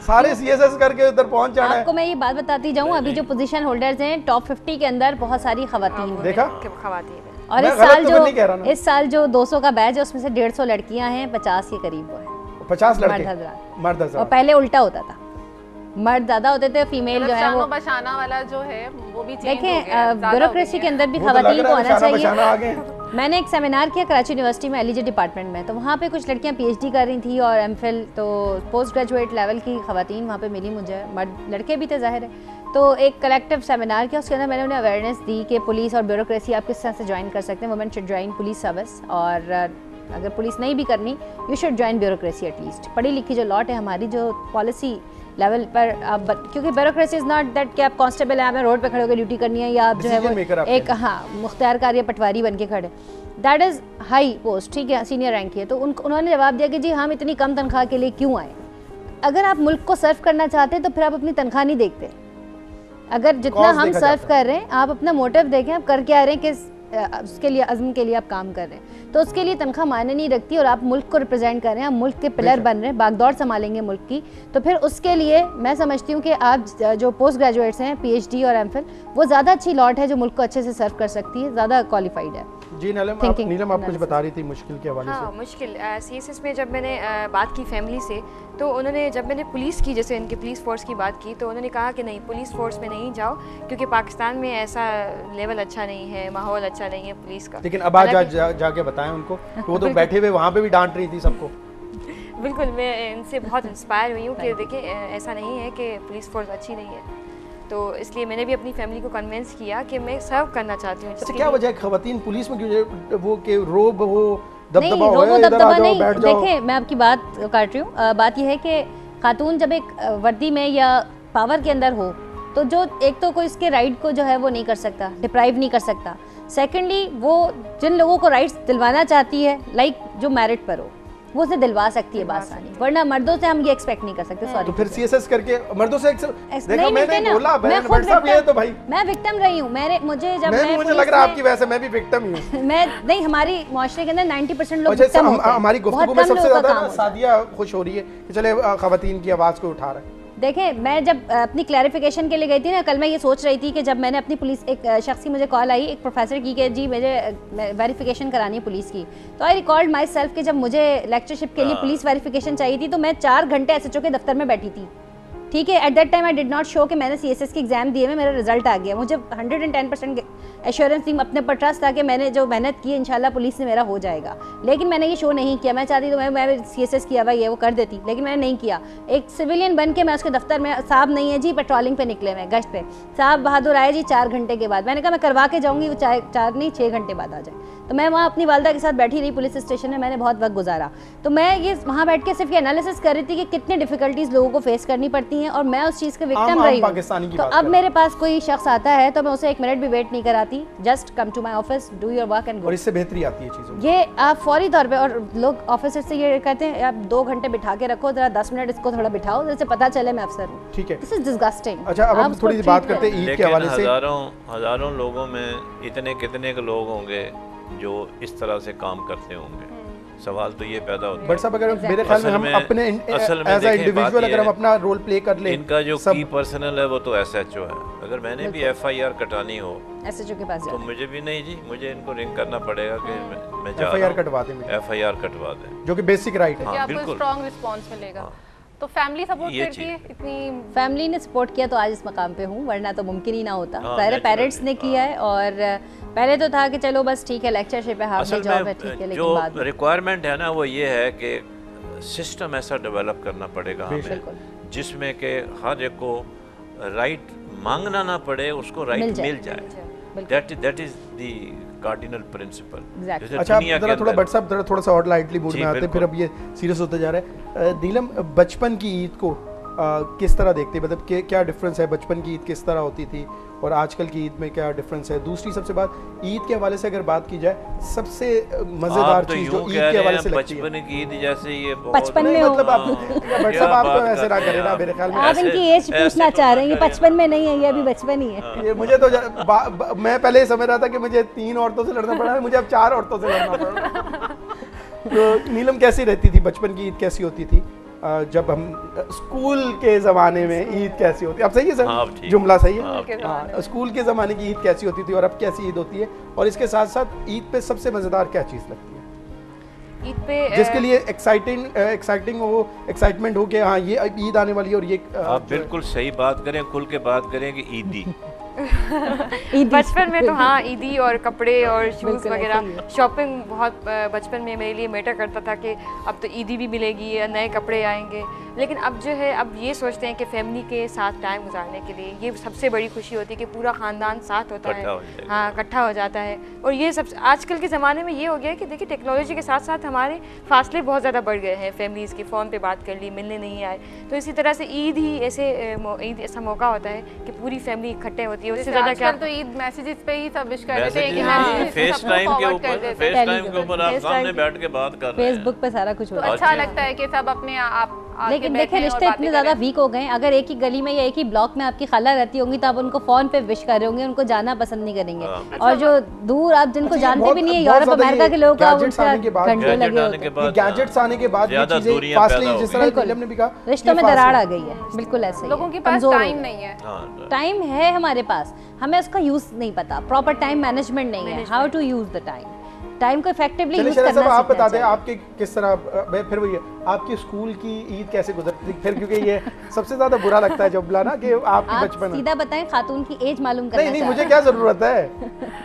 S1: सारे CSS करके उधर पहुंच जाना है।
S3: आपको मैं ये बात बताती जाऊँ, अभी जो पोजीशन होल्डर्स हैं टॉप 50 के अंदर बहुत सारी खवातीन
S1: देखा
S6: खवातीन,
S3: और इस साल जो 200 का बैच है उसमें से 150 लड़कियां हैं, 50 के करीब वो है,
S1: 50 लड़के मर्द।
S3: और पहले उल्टा होता था, मर्द ज्यादा होते थे, फीमेल जो है वो
S2: बचाना वाला जो है वो भी चेंज हो
S3: देखें।
S2: गया,
S3: ब्यूरोक्रेसी के अंदर भी खवातीन को आना चाहिए।
S1: मैंने
S3: एक सेमिनार किया कराची यूनिवर्सिटी में एलिजी डिपार्टमेंट में, तो वहाँ पे कुछ लड़कियाँ PhD कर रही थी और MPhil, तो पोस्ट ग्रेजुएट लेवल की खवातीन वहाँ पे मिली मुझे, मर्द लड़के भी थे ज़ाहिर है। तो एक कलेक्टिव सेमिनार किया, उसके अंदर मैंने उन्हें अवेयरनेस दी कि पुलिस और ब्यूरोक्रेसी आप किस तरह से ज्वाइन कर सकते हैं। Women should join police service, और अगर पुलिस नहीं भी करनी, you should join bureaucracy at least. पढ़ी लिखी जो लॉट है हमारी, जो पॉलिसी लेवल पर आप, क्योंकि ब्यूरोक्रेसी इज़ नॉट दैट कि आप कांस्टेबल हैं, आपने रोड पे खड़े होकर ड्यूटी करनी है, या आप जो है वो एक मुख्तियारकार या पटवारी बन के खड़े, दैट इज़ हाई पोस्ट, ठीक है, सीनियर रैंक है। तो उन्होंने जवाब दिया कि जी हम इतनी कम तनख्वाह के लिए क्यों आए, अगर आप मुल्क को सर्व करना चाहते हैं तो फिर आप अपनी तनख्वाह नहीं देखते। अगर जितना
S1: Cause
S3: हम
S1: देखा
S3: सर्व
S1: जाता है।
S3: कर रहे हैं, आप अपना मोटिव देखें, आप कर क्या रहे हैं, किस उसके लिए, अज़्म के लिए आप काम कर रहे हैं, तो उसके लिए तनख्वाह मायने नहीं रखती। और आप मुल्क को रिप्रेजेंट कर रहे हैं, आप मुल्क के पिलर बन रहे हैं, बागडोर संभालेंगे मुल्क की, तो फिर उसके लिए मैं समझती हूँ कि आप जो पोस्ट ग्रेजुएट्स हैं, PhD और MPhil, वो ज़्यादा अच्छी लॉट है जो मुल्क को अच्छे से सर्व कर सकती है, ज़्यादा क्वालिफाइड है।
S1: जी नीलम आप कुछ बता रही थी मुश्किल के हवाले
S6: हाँ
S1: से।
S6: मुश्किल CSS में जब मैंने बात की फैमिली से, तो उन्होंने, जब मैंने पुलिस की, जैसे इनके पुलिस फोर्स की बात की, तो उन्होंने कहा कि नहीं, पुलिस फोर्स में नहीं जाओ क्योंकि पाकिस्तान में ऐसा लेवल अच्छा नहीं है, माहौल अच्छा नहीं है पुलिस का।
S1: लेकिन अब आज जाके बताएं उनको, वो तो बैठे हुए वहाँ पे भी डांट रही थी सबको।
S6: बिल्कुल, मैं इनसे बहुत इंस्पायर हुई हूँ कि देखिए ऐसा नहीं है कि पुलिस फोर्स अच्छी नहीं है, तो इसलिए मैंने भी अपनी फैमिली को कन्विंस किया कि मैं सर्व करना चाहती हूँ।
S1: अच्छा, क्या वजह है खवातीन पुलिस में क्यों वो के रोब वो
S3: नहीं,
S1: दबदबा
S3: रोबो
S1: है, इधर आ
S3: दबदबा
S1: जाओ,
S3: नहीं।
S1: बैठ जाओ।
S3: देखिए, मैं आपकी बात काट रही हूँ। बात यह है कि खातून जब एक वर्दी में या पावर के अंदर हो, तो जो एक तो कोई इसके राइट को जो है वो नहीं कर सकता, डिप्राइव नहीं कर सकता। सेकेंडली, वो जिन लोगों को राइट्स दिलवाना चाहती है, लाइक जो मेरिट पर हो, वो उसे दिलवा सकती है बासानी, वरना मर्दों से हम ये एक्सपेक्ट नहीं कर सकते। सॉरी,
S1: तो फिर CSS करके मर्दों से देखा
S3: नहीं
S1: मैंने
S3: ना,
S1: बोला
S3: मैं खुद
S1: साहब ये तो भाई
S3: मैं विक्टिम रही हूँ। मुझे
S1: लग रहा है आपकी वजह से मैं भी विक्टिम ही हूँ।
S3: मैं नहीं, हमारी माशरे के अंदर 90% लोग
S1: अच्छा,
S3: विक्टिम होते हैं।
S1: हमारी गुफ्तगू
S3: बहुत
S1: में
S3: कम
S1: सबसे
S3: लोगों का
S1: ज्यादा
S3: काम होता है।
S1: सादिया खुश हो रही है कि चले खवातीन की आवाज़ को उठा रहे हैं।
S3: देखें, मैं जब अपनी क्लैरिफिकेशन के लिए गई थी ना, कल मैं ये सोच रही थी कि जब मैंने अपनी पुलिस, एक शख्स की मुझे कॉल आई, एक प्रोफेसर की, कि जी मुझे वेरिफिकेशन करानी है पुलिस की, तो आई रिकॉर्ड माई सेल्फ कि जब मुझे लेक्चरशिप के लिए पुलिस वेरिफिकेशन चाहिए थी, तो मैं 4 घंटे SHO के दफ्तर में बैठी थी। ठीक है, at that time I did not show कि मैंने CSS की एग्जाम दिए में मेरा रिजल्ट आ गया। मुझे 110% एश्योरेंस थी, अपने पर ट्रस्ट था कि मैंने जो मेहनत की इंशाल्लाह पुलिस से मेरा हो जाएगा। लेकिन मैंने ये शो नहीं किया। मैं चाहती तो मैं CSS किया हुआ ये वो कर देती, लेकिन मैंने नहीं किया। एक सिविलियन बन के मैं उसके दफ्तर में, साहब नहीं है जी, पेट्रोलिंग पे निकले हुए, गश्त पे, साहब बहादुर आए जी 4 घंटे के बाद। मैंने कहा मैं करवा के जाऊँगी, वो 4 नहीं 6 घंटे बाद आ जाए। तो मैं वहाँ अपनी वालदा के साथ बैठी रही पुलिस स्टेशन में, मैंने बहुत वक्त गुजारा। तो मैं ये वहाँ बैठ के सिर्फ ये एनालिसिस कर रही थी कि कितनी डिफिकल्टीज लोगों को फेस करनी पड़ती हैं, और मैं उस चीज़ के विक्टिम रही हूँ। तो अब मेरे पास कोई शख्स आता है तो मैं उसे 1 मिनट भी वेट नहीं कराती, just come to my office, do your work and go.
S1: और इससे बेहतरी आती है चीज़ों।
S3: ये आप फौरी तौर पे, और लोग ऑफिसर से ये कहते हैं आप 2 घंटे बिठा के रखो, जरा 10 मिनट इसको थोड़ा बिठाओ, जिससे पता चले मैं अफसर हूँ।
S1: ठीक है,
S3: दिस इज डिस्गस्टिंग।
S1: अच्छा, अब हम थोड़ी सी बात करते हैं ईद के हवाले से।
S4: हजारों लोगों में इतने कितने के लोग होंगे जो इस तरह से काम करते होंगे। सवाल तो ये पैदा होता है।
S1: बट साहब, अगर मेरे ख्याल में हम अपने एज अ इंडिविजुअल अगर हम अपना रोल प्ले कर लें,
S4: इनका जो की पर्सनल है वो तो SHO है। अगर मैंने भी FIR कटानी हो
S3: SHO के पास
S4: तो मुझे भी नहीं जी, मुझे इनको रिंग करना पड़ेगा कि मैं जा
S1: FIR कटवा दें,
S4: FIR कटवा दें,
S1: जो कि बेसिक राइट है।
S2: आपको स्ट्रॉन्ग रिस्पांस मिलेगा। तो फैमिली सपोर्ट करती है इतनी?
S3: फैमिली ने सपोर्ट किया तो आज इस मकाम पे हूँ, वरना तो मुमकिन ही ना होता। पहले
S4: natural
S3: पेरेंट्स ने किया है, और पहले तो था कि चलो बस ठीक है, लेक्चरशिप है, हाफ में जॉब है, ठीक है, लेकिन बाद
S4: जो रिक्वायरमेंट है ना वो ये है कि सिस्टम ऐसा डेवलप करना पड़ेगा हमें, जिसमें कि हर एक को राइट मांगना ना पड़े, उसको राइट मिल जाए। That is the cardinal principle.
S1: अच्छा, जरा थोड़ा बट साहब थोड़ा सा और लाइटली मूड में आते हैं, फिर अब ये सीरियस होता जा रहा है। नीलम, बचपन की ईद को किस तरह देखते हैं, मतलब क्या डिफरेंस है, बचपन की ईद किस तरह होती थी और आजकल की ईद में क्या डिफरेंस है? दूसरी सबसे बात, ईद के हवाले से अगर बात की जाए, सबसे मजेदार चीज जो ईद के हवाले से लगती है,
S4: बचपन की ईद जैसे ये
S3: बचपन में
S1: मतलब आप तो ऐसे ना करें ना, मेरे ख्याल में
S3: आप इनकी एज पूछना चाह रहे हैं, ये 55 में नहीं है, ये अभी बचपन ही है।
S1: ये मुझे तो मैं पहले समझ रहा था कि मुझे 3 औरतों से लड़ना पड़ा है, मुझे अब 4 औरतों से लड़ना पड़ रहा है। तो नीलम कैसी रहती थी, बचपन की ईद कैसी होती थी? जब हम स्कूल के ज़माने में ईद कैसी होती है? अब सही है सर, जुमला सही है? स्कूल के ज़माने की ईद कैसी होती थी और अब कैसी ईद होती है? और इसके साथ साथ ईद पे सबसे मज़ेदार क्या चीज़ लगती है
S6: ईद पे,
S1: जिसके लिए एक्साइटमेंट हो कि हाँ ये ईद आने वाली है? और ये
S4: आप बिल्कुल सही बात करें, खुल के बात करें कि ईदी
S6: बचपन में तो हाँ ईदी और कपड़े और शूज़ वगैरह, शॉपिंग बहुत बचपन में मेरे लिए मैटर करता था कि अब तो ईदी भी मिलेगी, नए कपड़े आएंगे। लेकिन अब जो है, अब ये सोचते हैं कि फैमिली के साथ टाइम गुजारने के लिए ये सबसे बड़ी खुशी होती है कि पूरा ख़ानदान साथ होता है, हाँ इकट्ठा हो जाता है। और ये सब आजकल के ज़माने में ये हो गया है कि देखिए टेक्नोलॉजी के साथ साथ हमारे फासले बहुत ज़्यादा बढ़ गए हैं। फैमिलीज़ के फ़ोन पे बात कर ली, मिलने नहीं आए, तो इसी तरह से ईद ही ईद ऐसा मौका होता है कि पूरी फैमिली इकट्ठे होती है। उससे ज़्यादा क्या,
S2: तो ईद मैसेजेस पे ही सब विश कर देते हैं कि
S4: फेस टाइम के ऊपर आप सामने बैठ के बात कर रहे हैं,
S3: फेसबुक पे सारा कुछ होता है।
S2: अच्छा लगता है कि सब अपने
S3: लेकिन देखिए रिश्ते इतने ज़्यादा वीक हो गए, अगर एक ही गली में या एक ही ब्लॉक में आपकी खाला रहती होंगी तो आप उनको फ़ोन पे विश कर रहे होंगे, उनको जाना पसंद नहीं करेंगे। और जो दूर आप जिनको जानते भी नहीं है, यूरोप अमेरिका के लोग,
S1: गैजेट्स आने के बाद
S3: रिश्तों में दरार आ गई है। बिल्कुल ऐसे
S2: लोगों के पास टाइम नहीं है।
S3: टाइम है हमारे पास, हमें उसका यूज़ नहीं पता, प्रॉपर टाइम मैनेजमेंट नहीं है, how to use the time को इफेक्टिवली यूज करना।
S1: आप बता दें आपके किस तरह फिर वही आपकी स्कूल की ईद कैसे गुजरती फिर, क्योंकि ये सबसे ज्यादा बुरा लगता है जब बुलाना कि आपकी बचपन
S3: सीधा बताएं खातून की एज मालूम करना।
S1: नहीं मुझे क्या जरूरत है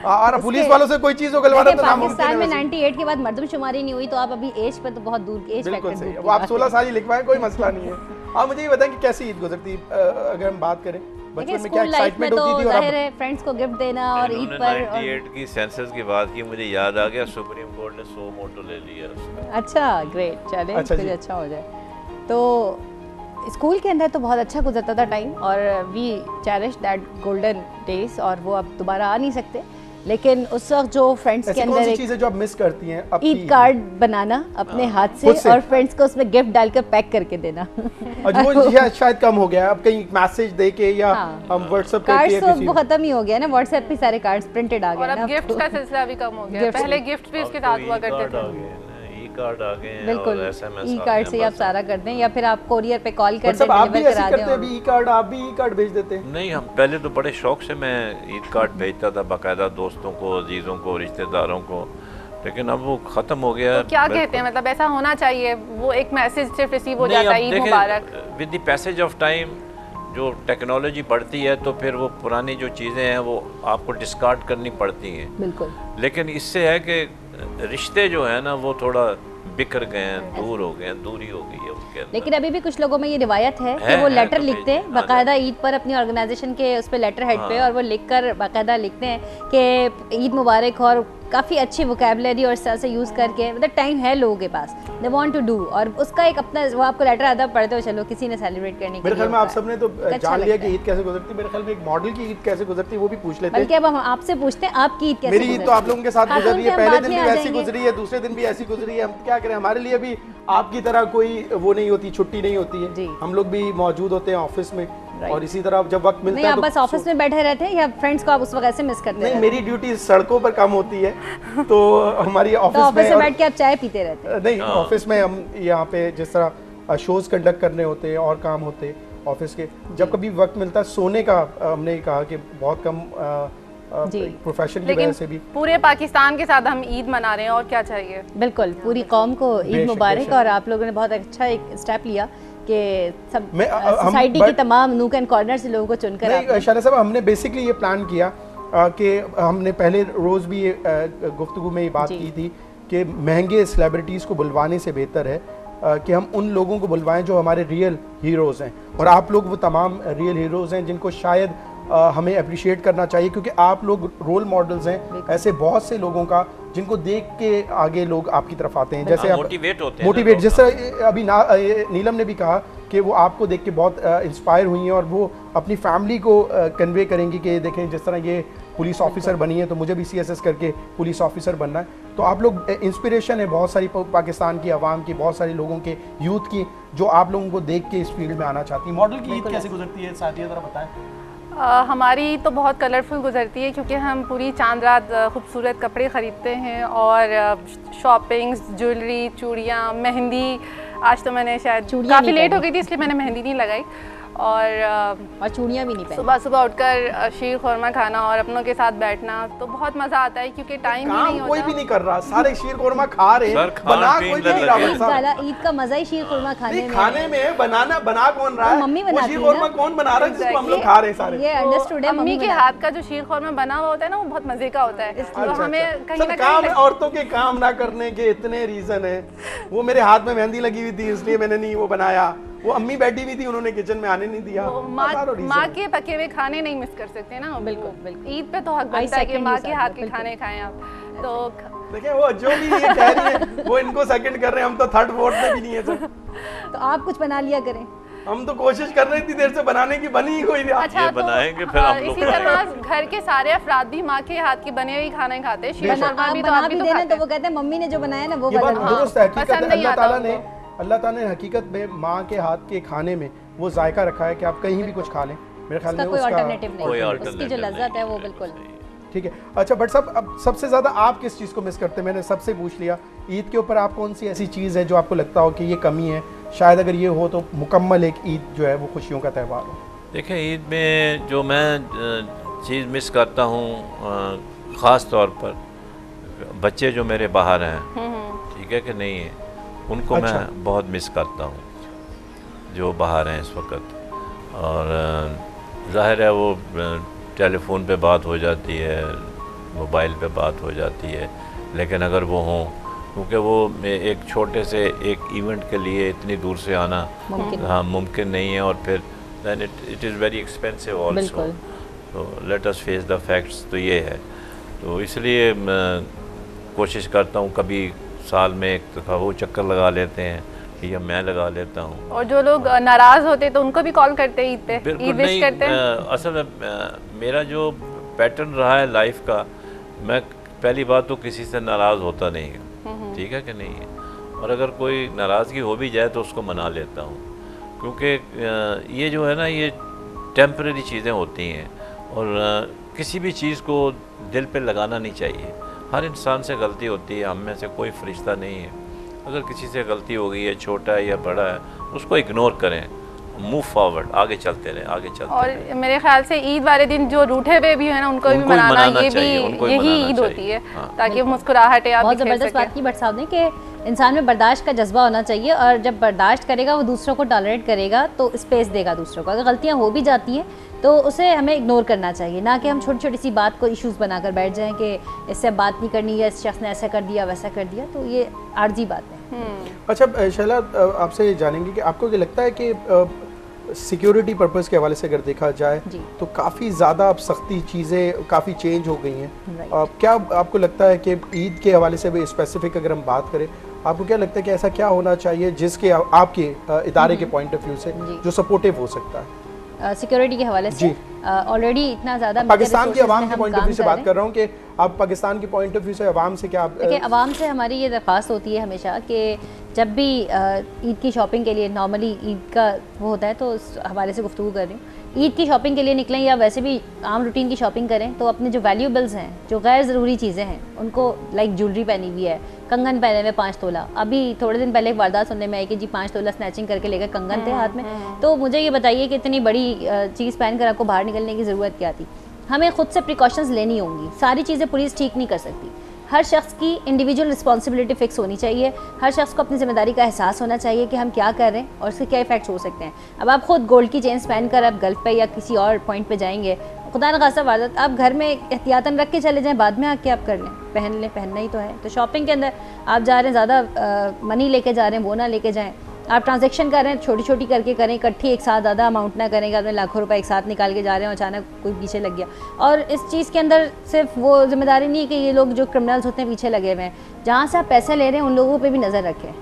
S1: और पुलिस वालों से कोई चीज उगलवाना तो नामुमकिन है।
S3: पाकिस्तान में 98 के बाद मर्दमशुमारी नहीं हुई तो आप अभी एज पे तो बहुत दूर एज फैक्टर,
S1: वो आप 16 साल ही लिखवाएं कोई मसला नहीं है। आप मुझे ये बताएं कि कैसी ईद गुजरती अगर हम बात करें बचपन में, क्या एक्साइटमेंट होती थी? और
S3: जाहिर है फ्रेंड्स को गिफ्ट देना और ईद पर
S4: 98 की सेंसस की बात की, मुझे याद आ गया सुप्रीम कोर्ट ने 100 मोटो ले लिया उसमें।
S3: अच्छा ग्रेट, चलें कुछ अच्छा हो जाए। तो स्कूल के अंदर तो बहुत अच्छा गुजरता था टाइम और we cherish that golden days, और वो अब दोबारा आ नहीं सकते। लेकिन उस वक्त जो फ्रेंड्स के अंदर एक
S1: चीजें जो आप मिस करती हैं,
S3: ईद कार्ड बनाना अपने हाथ से और फ्रेंड्स को उसमें गिफ्ट डालकर पैक करके देना,
S1: और वो शायद कम हो गया अब, कहीं मैसेज देके या हम व्हाट्सएप
S3: कार्ड्स तो वो खत्म ही हो गया ना, व्हाट्सएप पे सारे कार्ड्स प्रिंटेड आ गए
S2: और अब गिफ्ट का सिलसिला भी कम हो गया। पहले गिफ्ट भी उसके साथ हुआ करते थे,
S4: कार्ड आ गए हैं।
S3: बिल्कुल
S4: SMS
S3: ई कार्ड से आप सारा कर दें या फिर आप कोरियर पे कॉल कर दें,
S1: आप भी ऐसे करते हैं अभी ई कार्ड, आप भी ई कार्ड भेज देते हैं?
S4: नहीं, हम पहले तो बड़े शौक से मैं ईद कार्ड भेजता था बाकायदा दोस्तों को, अजीजों को, रिश्तेदारों को, लेकिन अब वो खत्म हो गया।
S2: तो क्या कहते हैं, मतलब ऐसा होना चाहिए, वो एक मैसेज सिर्फ रिसीव हो जाता है ईद मुबारक।
S4: With the passage of time जो टेक्नोलॉजी बढ़ती है तो फिर वो पुरानी जो चीज़ें हैं वो आपको डिस्कार्ड करनी पड़ती हैं।
S3: बिल्कुल,
S4: लेकिन इससे है कि रिश्ते जो है ना वो थोड़ा बिखर गए हैं, दूर हो गए हैं, दूरी हो गई है उनके अंदर।
S3: लेकिन अभी भी कुछ लोगों में ये रिवायत है कि वो लेटर लिखते हैं बाकायदा ईद पर अपनी ऑर्गेनाइजेशन के उस पे लेटर हेड पे, और वो लिखकर बाकायदा लिखते हैं कि ईद मुबारक, और काफ़ी अच्छी वोकैबुलरी और इस तरह से यूज़ करके, मतलब टाइम है लोगों के पास, दे वांट टू डू, और उसका एक अपना वो आपको लेटर अदब पढ़ते हो, चलो किसी ने सेलिब्रेट करने के लिए।
S1: मेरे ख्याल में आप सबने तो जान लिया कि ईद कैसे गुजरती है, मेरे ख्याल में एक मॉडल की ईद कैसे गुजरती है वो भी पूछ लेते हैं।
S3: बल्कि अब हम आपसे पूछते हैं आपकी ईद कैसे
S1: मेरी ईद तो आप लोगों के साथ गुजर रही है, पहले दिन भी ऐसी गुजरी है, दूसरे दिन भी ऐसी गुजरी है। हम क्या करें, हमारे लिए भी आपकी तरह कोई वो नहीं होती, छुट्टी नहीं होती है, हम लोग भी मौजूद होते हैं ऑफिस में, और इसी तरह जब वक्त मिलता है
S3: आप बस ऑफिस में बैठे रहते हैं या फ्रेंड्स को आप उस वक्त ऐसे मिस करते हैं?
S1: नहीं, मेरी ड्यूटी सड़कों पर कम होती है तो हमारी ऑफिस
S3: में बैठ के आप चाय पीते रहते हैं?
S1: नहीं, ऑफिस में हम यहाँ पे जिस तरह शोज कंडक्ट करने होते हैं और काम होते हैं ऑफिस के, जब कभी वक्त मिलता है सोने का, हमने कहा कि बहुत कम प्रोफेशन की वजह से भी।
S2: पूरे पाकिस्तान के साथ हम ईद मना रहे हैं और क्या चाहिए।
S3: बिल्कुल, पूरी कौम को ईद मुबारक, और आप लोगों ने बहुत अच्छा एक स्टेप लिया कि सब सोसाइटी की तमाम नूक एंड कॉर्नर से लोगों को चुनकर।
S1: शाला साहब, हमने बेसिकली ये प्लान किया कि हमने पहले रोज़ भी ये गुफ्तगू में ये बात की थी कि महंगे सेलिब्रिटीज़ को बुलवाने से बेहतर है कि हम उन लोगों को बुलवाएं जो हमारे रियल हीरोज़ हैं, और आप लोग वो तमाम रियल हीरोज़ हैं जिनको शायद हमें अप्रिशिएट करना चाहिए, क्योंकि आप लोग रोल मॉडल्स हैं ऐसे बहुत से लोगों का जिनको देख के आगे लोग आपकी तरफ आते हैं, जैसे
S4: मोटिवेट होते हैं।
S1: मोटिवेट जैसे अभी नीलम ने भी कहा कि वो आपको देख के बहुत इंस्पायर हुई हैं और वो अपनी फैमिली को कन्वे करेंगी कि देखें जिस तरह ये पुलिस ऑफिसर बनी है तो मुझे भी CSS करके पुलिस ऑफिसर बनना है। तो आप लोग इंस्पिरेशन है बहुत सारी पाकिस्तान की आवाम की, बहुत सारे लोगों के यूथ की, जो आप लोगों को देख के इस फील्ड में आना चाहती है। मॉडल की ईद कैसे गुजरती है साथिया, ज़रा बताएं।
S2: हमारी तो बहुत कलरफुल गुजरती है क्योंकि हम पूरी चांद रात खूबसूरत कपड़े ख़रीदते हैं और शॉपिंग्स, ज्वेलरी, चूड़ियाँ, मेहंदी। आज तो मैंने शायद काफ़ी लेट हो गई थी इसलिए मैंने मेहंदी नहीं लगाई, और
S3: चूड़ियाँ भी नहीं पहनी।
S2: सुबह सुबह उठकर शीर खुरमा खाना और अपनों के साथ बैठना तो बहुत मज़ा आता है क्योंकि टाइम ही नहीं होता।
S1: कोई भी नहीं कर रहा, सारे शीर खुरमा खा रहे हैं, बना कोई नहीं रहा।
S3: ईद का मजा ही शीर खुरमा
S1: खाने में है, बना कौन रहा है?
S3: मम्मी बनाती है।
S1: शीर खुरमा कौन बना रहा है जिसको हम लोग खा रहे हैं सारे?
S3: ये अंडरस्टूड है,
S2: मम्मी के हाथ का जो शीर खुरमा बना हुआ होता है ना वो बहुत मजे का होता है। तो हमें कहीं ना कहीं
S1: औरतों के काम ना करने के इतने रीजन है। वो मेरे हाथ में मेहंदी लगी हुई थी इसलिए मैंने नहीं वो बनाया, वो अम्मी बैठी हुई थी उन्होंने किचन में आने नहीं दिया।
S2: माँ के पके हुए खाने नहीं मिस कर सकते ना। बिल्कुल बिल्कुल, ईद पे तो हक बनता है कि माँ के हाथ के खाने खाएं आप। तो
S1: देखिए वो जो भी ये कह रही है वो इनको सेकंड कर रहे हैं, हम तो थर्ड फोर्थ में भी नहीं है सर।
S3: तो आप कुछ बना लिया करें।
S1: हम तो कोशिश कर रहे थी देर से बनाने की, बनी ही कोई नहीं।
S2: अच्छा, तो
S4: बनाएंगे फिर हम लोग।
S2: इसी तरह घर के सारे अफराद भी माँ के हाथ की बने हुए खाने खाते हैं। शीर खुरमा भी तो आप भी
S3: देना तो वो कहते हैं मम्मी ने जो बनाया ना वो
S1: दुरुस्त है। अल्लाह ताला ने अल्लाह ताला ने हकीकत में माँ के हाथ के खाने में वो जायका रखा है कि आप कहीं भी कुछ खा लें, मेरे ख्याल में
S3: कोई
S1: उसका
S3: अल्टरनेटिव नहीं है, उसकी जो लज्जत है वो बिल्कुल।
S1: ठीक है। अच्छा बट साहब, अब सबसे ज़्यादा आप किस चीज़ को मिस करते हैं? मैंने सबसे पूछ लिया, ईद के ऊपर आप कौन सी ऐसी चीज़ है जो आपको लगता हो कि ये कमी है, शायद अगर ये हो तो मुकम्मल एक ईद जो है वो खुशियों का त्यौहार हो?
S4: देखिए, ईद में जो मैं चीज़ मिस करता हूँ ख़ास तौर पर बच्चे जो मेरे बाहर हैं, ठीक है कि नहीं है, उनको
S1: अच्छा।
S4: मैं बहुत मिस करता हूँ जो बाहर हैं इस वक्त। और ज़ाहिर है वो टेलीफोन पे बात हो जाती है, मोबाइल पे बात हो जाती है, लेकिन अगर वो हों, क्योंकि वो एक छोटे से एक इवेंट के लिए इतनी दूर से आना हाँ मुमकिन नहीं है, और फिर then it is very expensive also, तो let us face the facts. तो ये है, तो इसलिए मैं कोशिश करता हूँ कभी साल में एक दफ़ा वो चक्कर लगा लेते हैं या मैं लगा लेता हूँ।
S2: और जो लोग नाराज़ होते हैं तो उनको भी कॉल करते हैं ईद पे, ईद विश करते हैं?
S4: असल में मेरा जो पैटर्न रहा है लाइफ का, मैं पहली बात तो किसी से नाराज़ होता नहीं है, ठीक है कि नहीं है, और अगर कोई नाराज़गी हो भी जाए तो उसको मना लेता हूँ, क्योंकि ये जो है ना, ये टेम्परेरी चीज़ें होती हैं, और किसी भी चीज़ को दिल पे लगाना नहीं चाहिए। हर इंसान से गलती होती है, हम में से कोई फरिश्ता नहीं है। अगर किसी से गलती हो गई है, छोटा है या बड़ा है, उसको इग्नोर करें, मूव फॉरवर्ड, आगे चलते रहें, आगे चलते
S2: और
S4: रहें।
S2: मेरे ख्याल से ईद वाले दिन जो रूठे हुए भी है ना, उनको भी मनाना, ये भी यही ईद होती है, ताकि मुस्कुराहट आप
S3: बहुत ज़बरदस्त बात की भट्ट साहब ने कि इंसान में बर्दाश्त का जज्बा होना चाहिए, और जब बर्दाश्त करेगा वो दूसरों को टॉलरेट करेगा तो स्पेस देगा दूसरों को। अगर गलतियाँ हो भी जाती हैं तो उसे हमें इग्नोर करना चाहिए, ना कि हम छोटी छोटी सी बात को इश्यूज़ बनाकर बैठ जाएं कि इससे बात नहीं करनी, या इस शख्स ने ऐसा कर दिया वैसा कर दिया, तो ये आर्जी बात है।
S1: अच्छा शैला, आपसे जानेंगे कि आपको ये लगता है कि सिक्योरिटी पर्पस के हवाले से अगर देखा जाए तो काफ़ी ज़्यादा अब सख्ती चीज़ें काफ़ी चेंज हो गई हैं, क्या आपको लगता है कि ईद के हवाले से भी स्पेसिफिक अगर हम बात करें, आपको क्या लगता है कि ऐसा क्या होना चाहिए जिसके आपके इदारे के पॉइंट ऑफ व्यू से जो सपोर्टिव हो सकता है
S3: सिक्योरिटी के हवाले से? ऑलरेडी इतना ज़्यादा
S1: पाकिस्तान की आवाम के पॉइंट ऑफ व्यू से बात कर रहा हूँ कि आप पाकिस्तान के पॉइंट ऑफ व्यू से आवाम से क्या?
S3: देखिए, आवाम से हमारी ये दरख्वास्त होती है हमेशा कि जब भी ईद की शॉपिंग के लिए, नॉर्मली ईद का वो होता है तो उस हवाले से गुफ्तगू कर रही हूँ, ईद की शॉपिंग के लिए निकलें या वैसे भी आम रूटीन की शॉपिंग करें तो अपने जो वैल्यूबल्स हैं, जो गैर ज़रूरी चीज़ें हैं, उनको लाइक ज्वेलरी पहनी हुई है, कंगन पहने हुए 5 तोला, अभी थोड़े दिन पहले एक वारदात सुनने में आई कि जी 5 तोला स्नैचिंग करके लेकर कंगन थे हाथ में, तो मुझे ये बताइए कि इतनी बड़ी चीज़ पहनकर आपको बाहर निकलने की ज़रूरत क्या थी? हमें खुद से प्रिकॉशंस लेनी होंगी, सारी चीज़ें पुलिस ठीक नहीं कर सकती, हर शख्स की इंडिविजुअल रिस्पॉन्सिबिलिटी फिक्स होनी चाहिए, हर शख्स को अपनी जिम्मेदारी का एहसास होना चाहिए कि हम क्या कर रहे हैं और उसके क्या इफेक्ट्स हो सकते हैं। अब आप खुद गोल्ड की चेन्स पहनकर अब गल्फ पे या किसी और पॉइंट पे जाएंगे, खुदा न खासा वारदात, आप घर में एहतियातन रख के चले जाएं, बाद में आके आप कर लें, पहन लें, पहनना ही तो है। तो शॉपिंग के अंदर आप जा रहे हैं, ज़्यादा मनी लेके जा रहे हैं, वो ना लेके जाएँ। आप ट्रांजैक्शन कर रहे हैं, छोटी छोटी करके करें, इकट्ठी एक साथ ज़्यादा अमाउंट ना करें, आपने लाखों रुपए एक साथ निकाल के जा रहे हैं, अचानक कोई पीछे लग गया। और इस चीज़ के अंदर सिर्फ वो जिम्मेदारी नहीं है कि ये लोग जो क्रिमिनल्स होते हैं पीछे लगे हुए हैं, जहाँ से आप पैसे ले रहे हैं उन लोगों पे भी नज़र रखें।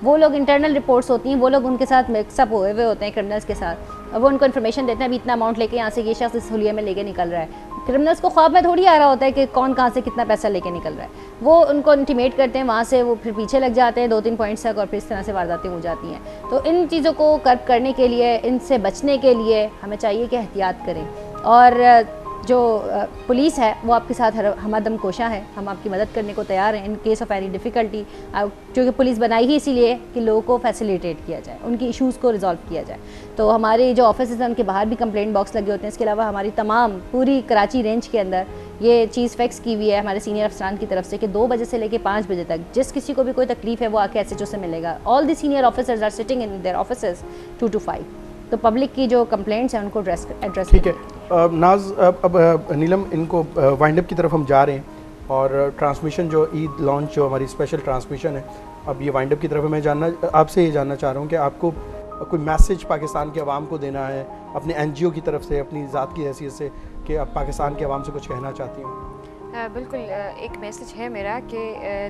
S3: वो लोग इंटरनल रिपोर्ट्स होती हैं, वो लोग उनके साथ मिक्सअप हुए हुए होते हैं क्रिमिनल्स के साथ, और वो उनको इन्फॉर्मेशन देते हैं अभी इतना अमाउंट लेके यहाँ से ये शख्स इस हुलिया में लेके निकल रहा है। क्रिमिनल्स को ख्वाब में थोड़ी आ रहा होता है कि कौन कहाँ से कितना पैसा लेके निकल रहा है, वो उनको इंटीमेट करते हैं, वहाँ से वो फिर पीछे लग जाते हैं 2-3 पॉइंट्स तक, और फिर इस तरह से वारदातें हो जाती हैं। तो इन चीज़ों को कर्ब करने के लिए, इनसे बचने के लिए हमें चाहिए कि एहतियात करें, और जो पुलिस है वो आपके साथ हमदम कोशा है, हम आपकी मदद करने को तैयार हैं in case of any difficulty, क्योंकि पुलिस बनाई ही इसीलिए कि लोगों को फैसिलिटेट किया जाए, उनकी इश्यूज़ को रिजॉल्व किया जाए। तो हमारे जो ऑफिस हैं उनके बाहर भी कंप्लेंट बॉक्स लगे होते हैं। इसके अलावा हमारी तमाम पूरी कराची रेंज के अंदर ये चीज़ फिक्स की हुई है हमारे सीनियर अफसरान की तरफ से कि 2 बजे से लेकर 5 बजे तक जिस किसी को भी कोई तकलीफ़ है वो आके SHO से मिलेगा। All the senior officers are sitting in their offices 2 to 5, तो पब्लिक की जो कंप्लेंट्स हैं उनको एड्रेस। ठीक है
S1: नाज, अब नीलम, इनको वाइंड अप की तरफ हम जा रहे हैं, और ट्रांसमिशन जो ईद लॉन्च जो हमारी स्पेशल ट्रांसमिशन है, अब ये वाइंड अप की तरफ मैं आपसे ये जानना चाह रहा हूँ कि आपको कोई मैसेज पाकिस्तान के अवाम को देना है अपने NGO की तरफ से, अपनी ज़ात की हैसियत से, कि आप पाकिस्तान के अवाम से कुछ कहना चाहती हूँ?
S6: बिल्कुल, एक मैसेज है मेरा कि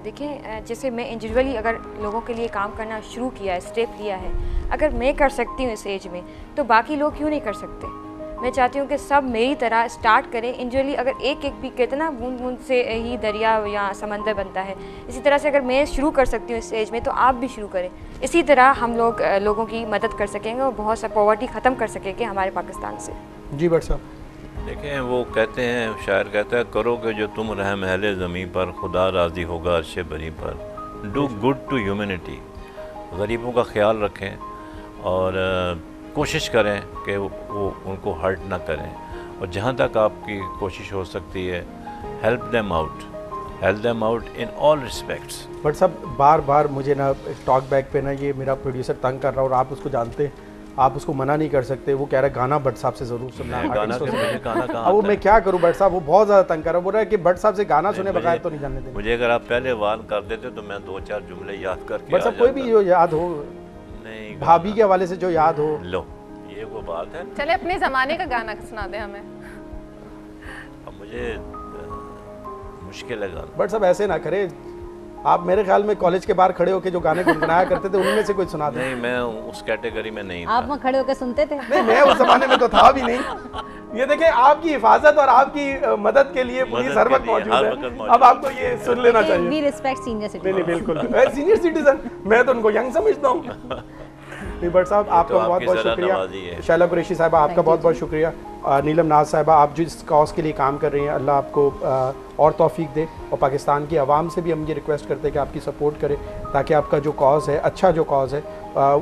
S6: देखें, जैसे मैं इंडिविजुअली अगर लोगों के लिए काम करना शुरू किया है, स्टेप लिया है, अगर मैं कर सकती हूँ इस एज में, तो बाकी लोग क्यों नहीं कर सकते? मैं चाहती हूँ कि सब मेरी तरह स्टार्ट करें इंडिविजुअली। अगर एक एक भी कितना बूंद बूंद से ही दरिया या समंदर बनता है, इसी तरह से अगर मैं शुरू कर सकती हूँ इस एज में, तो आप भी शुरू करें। इसी तरह हम लोग लोगों की मदद कर सकेंगे और बहुत सा पॉवर्टी ख़त्म कर सकेंगे हमारे पाकिस्तान से।
S1: जी भट्ट साहब।
S4: देखें, वो कहते हैं, शायर कहता है, करोगे जो तुम रहम अहले ज़मीं पर, खुदा राज़ी होगा अर्शे बरी पर। डू गुड टू ह्यूमैनिटी, गरीबों का ख्याल रखें और कोशिश करें कि वो उनको हर्ट ना करें, और जहाँ तक आपकी कोशिश हो सकती है help them out in all respects.
S1: But साहब बार बार मुझे ना टॉक बैक पे ना ये मेरा प्रोड्यूसर तंग कर रहा है, और आप उसको जानते हैं, आप उसको मना नहीं कर सकते। वो कह रहा है गाना भट्ट साहब से ज़रूर सुनना है।
S4: गाना
S1: वो मैं क्या करूं भट्ट साहब, वो बहुत ज़्यादा तंग कर रहा है, बोल रहा है कि भट्ट साहब से गाना सुने बगैर तो नहीं जाने देंगे।
S4: मुझे अगर आप पहले वार्न कर देते तो मैं 2-4 जुमले याद करके
S1: भट्ट साहब कोई भी जो याद हो,
S4: नहीं
S1: भाभी के हवाले से जो याद हो।
S4: लो, ये वो बात है।
S2: चले अपने ज़माने का गाना सुना दे हमें।
S4: अब मुझे मुश्किल है गाना।
S1: भट्ट साहब ऐसे ना करें, आप मेरे ख्याल में कॉलेज के बाहर खड़े होकर जो गाने गुनगुनाया करते थे उनमें से कुछ सुना दें।
S4: नहीं, मैं उस कैटेगरी में नहीं
S3: आप
S4: था।
S3: वहाँ खड़े होकर सुनते थे?
S1: नहीं, मैं उस जमाने में तो था भी नहीं। ये देखें, आपकी हिफाजत और आपकी मदद के लिए पुलिस हर वक्त मौजूद है। अब आपको ये सुन लेना चाहिए।
S3: We respect senior citizen.
S1: नहीं, बिल्कुल सीनियर सिटीजन, मैं तो उनको यंग समझता हूँ। भट्ट साहब आपका बहुत बहुत शुक्रिया। शैला कुरैशी साहिबा आपका बहुत बहुत शुक्रिया। नीलम नाज साहिबा, आप जिस कॉज के लिए काम कर रही हैं, अल्लाह आपको और तौफीक दे, और पाकिस्तान की आवाम से भी हम ये रिक्वेस्ट करते हैं कि आपकी सपोर्ट करें, ताकि आपका जो कॉज है, अच्छा जो कॉज है,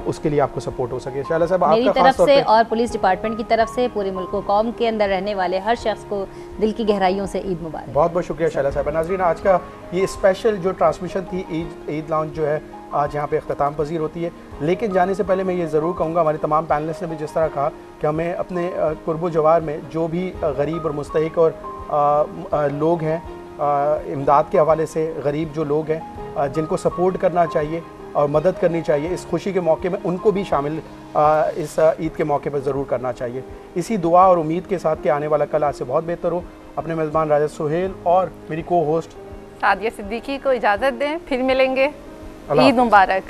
S1: उसके लिए आपको सपोर्ट हो सके। शैला साहब
S3: मेरी
S1: आपका
S3: तरफ से और पुलिस डिपार्टमेंट की तरफ से पूरे मुल्क को, कौम के अंदर रहने वाले हर शख्स को दिल की गहराइयों से ईद मुबारक।
S1: बहुत बहुत शुक्रिया शैला साहब। नाज़रीन, आज का ये स्पेशल जो ट्रांसमिशन थी ईद लाउंज जो है आज यहाँ पे अख्ताम पजीर होती है। लेकिन जाने से पहले मैं ये ज़रूर कहूँगा, हमारे तमाम पैनलिस्ट ने भी जिस तरह कहा कि हमें अपने कुर्बो जवार में जो भी गरीब और मुस्तहिक और लोग हैं, इमदाद के हवाले से गरीब जो लोग हैं, जिनको सपोर्ट करना चाहिए और मदद करनी चाहिए, इस खुशी के मौके में उनको भी शामिल इस ईद के मौके पर ज़रूर करना चाहिए। इसी दुआ और उम्मीद के साथ कि आने वाला कल आज से बहुत बेहतर हो। अपने मेज़बान राजा सुहेल और मेरी को होस्ट
S2: सादिया सिद्दीकी को इजाज़त दें, फिर मिलेंगे। ईद मुबारक।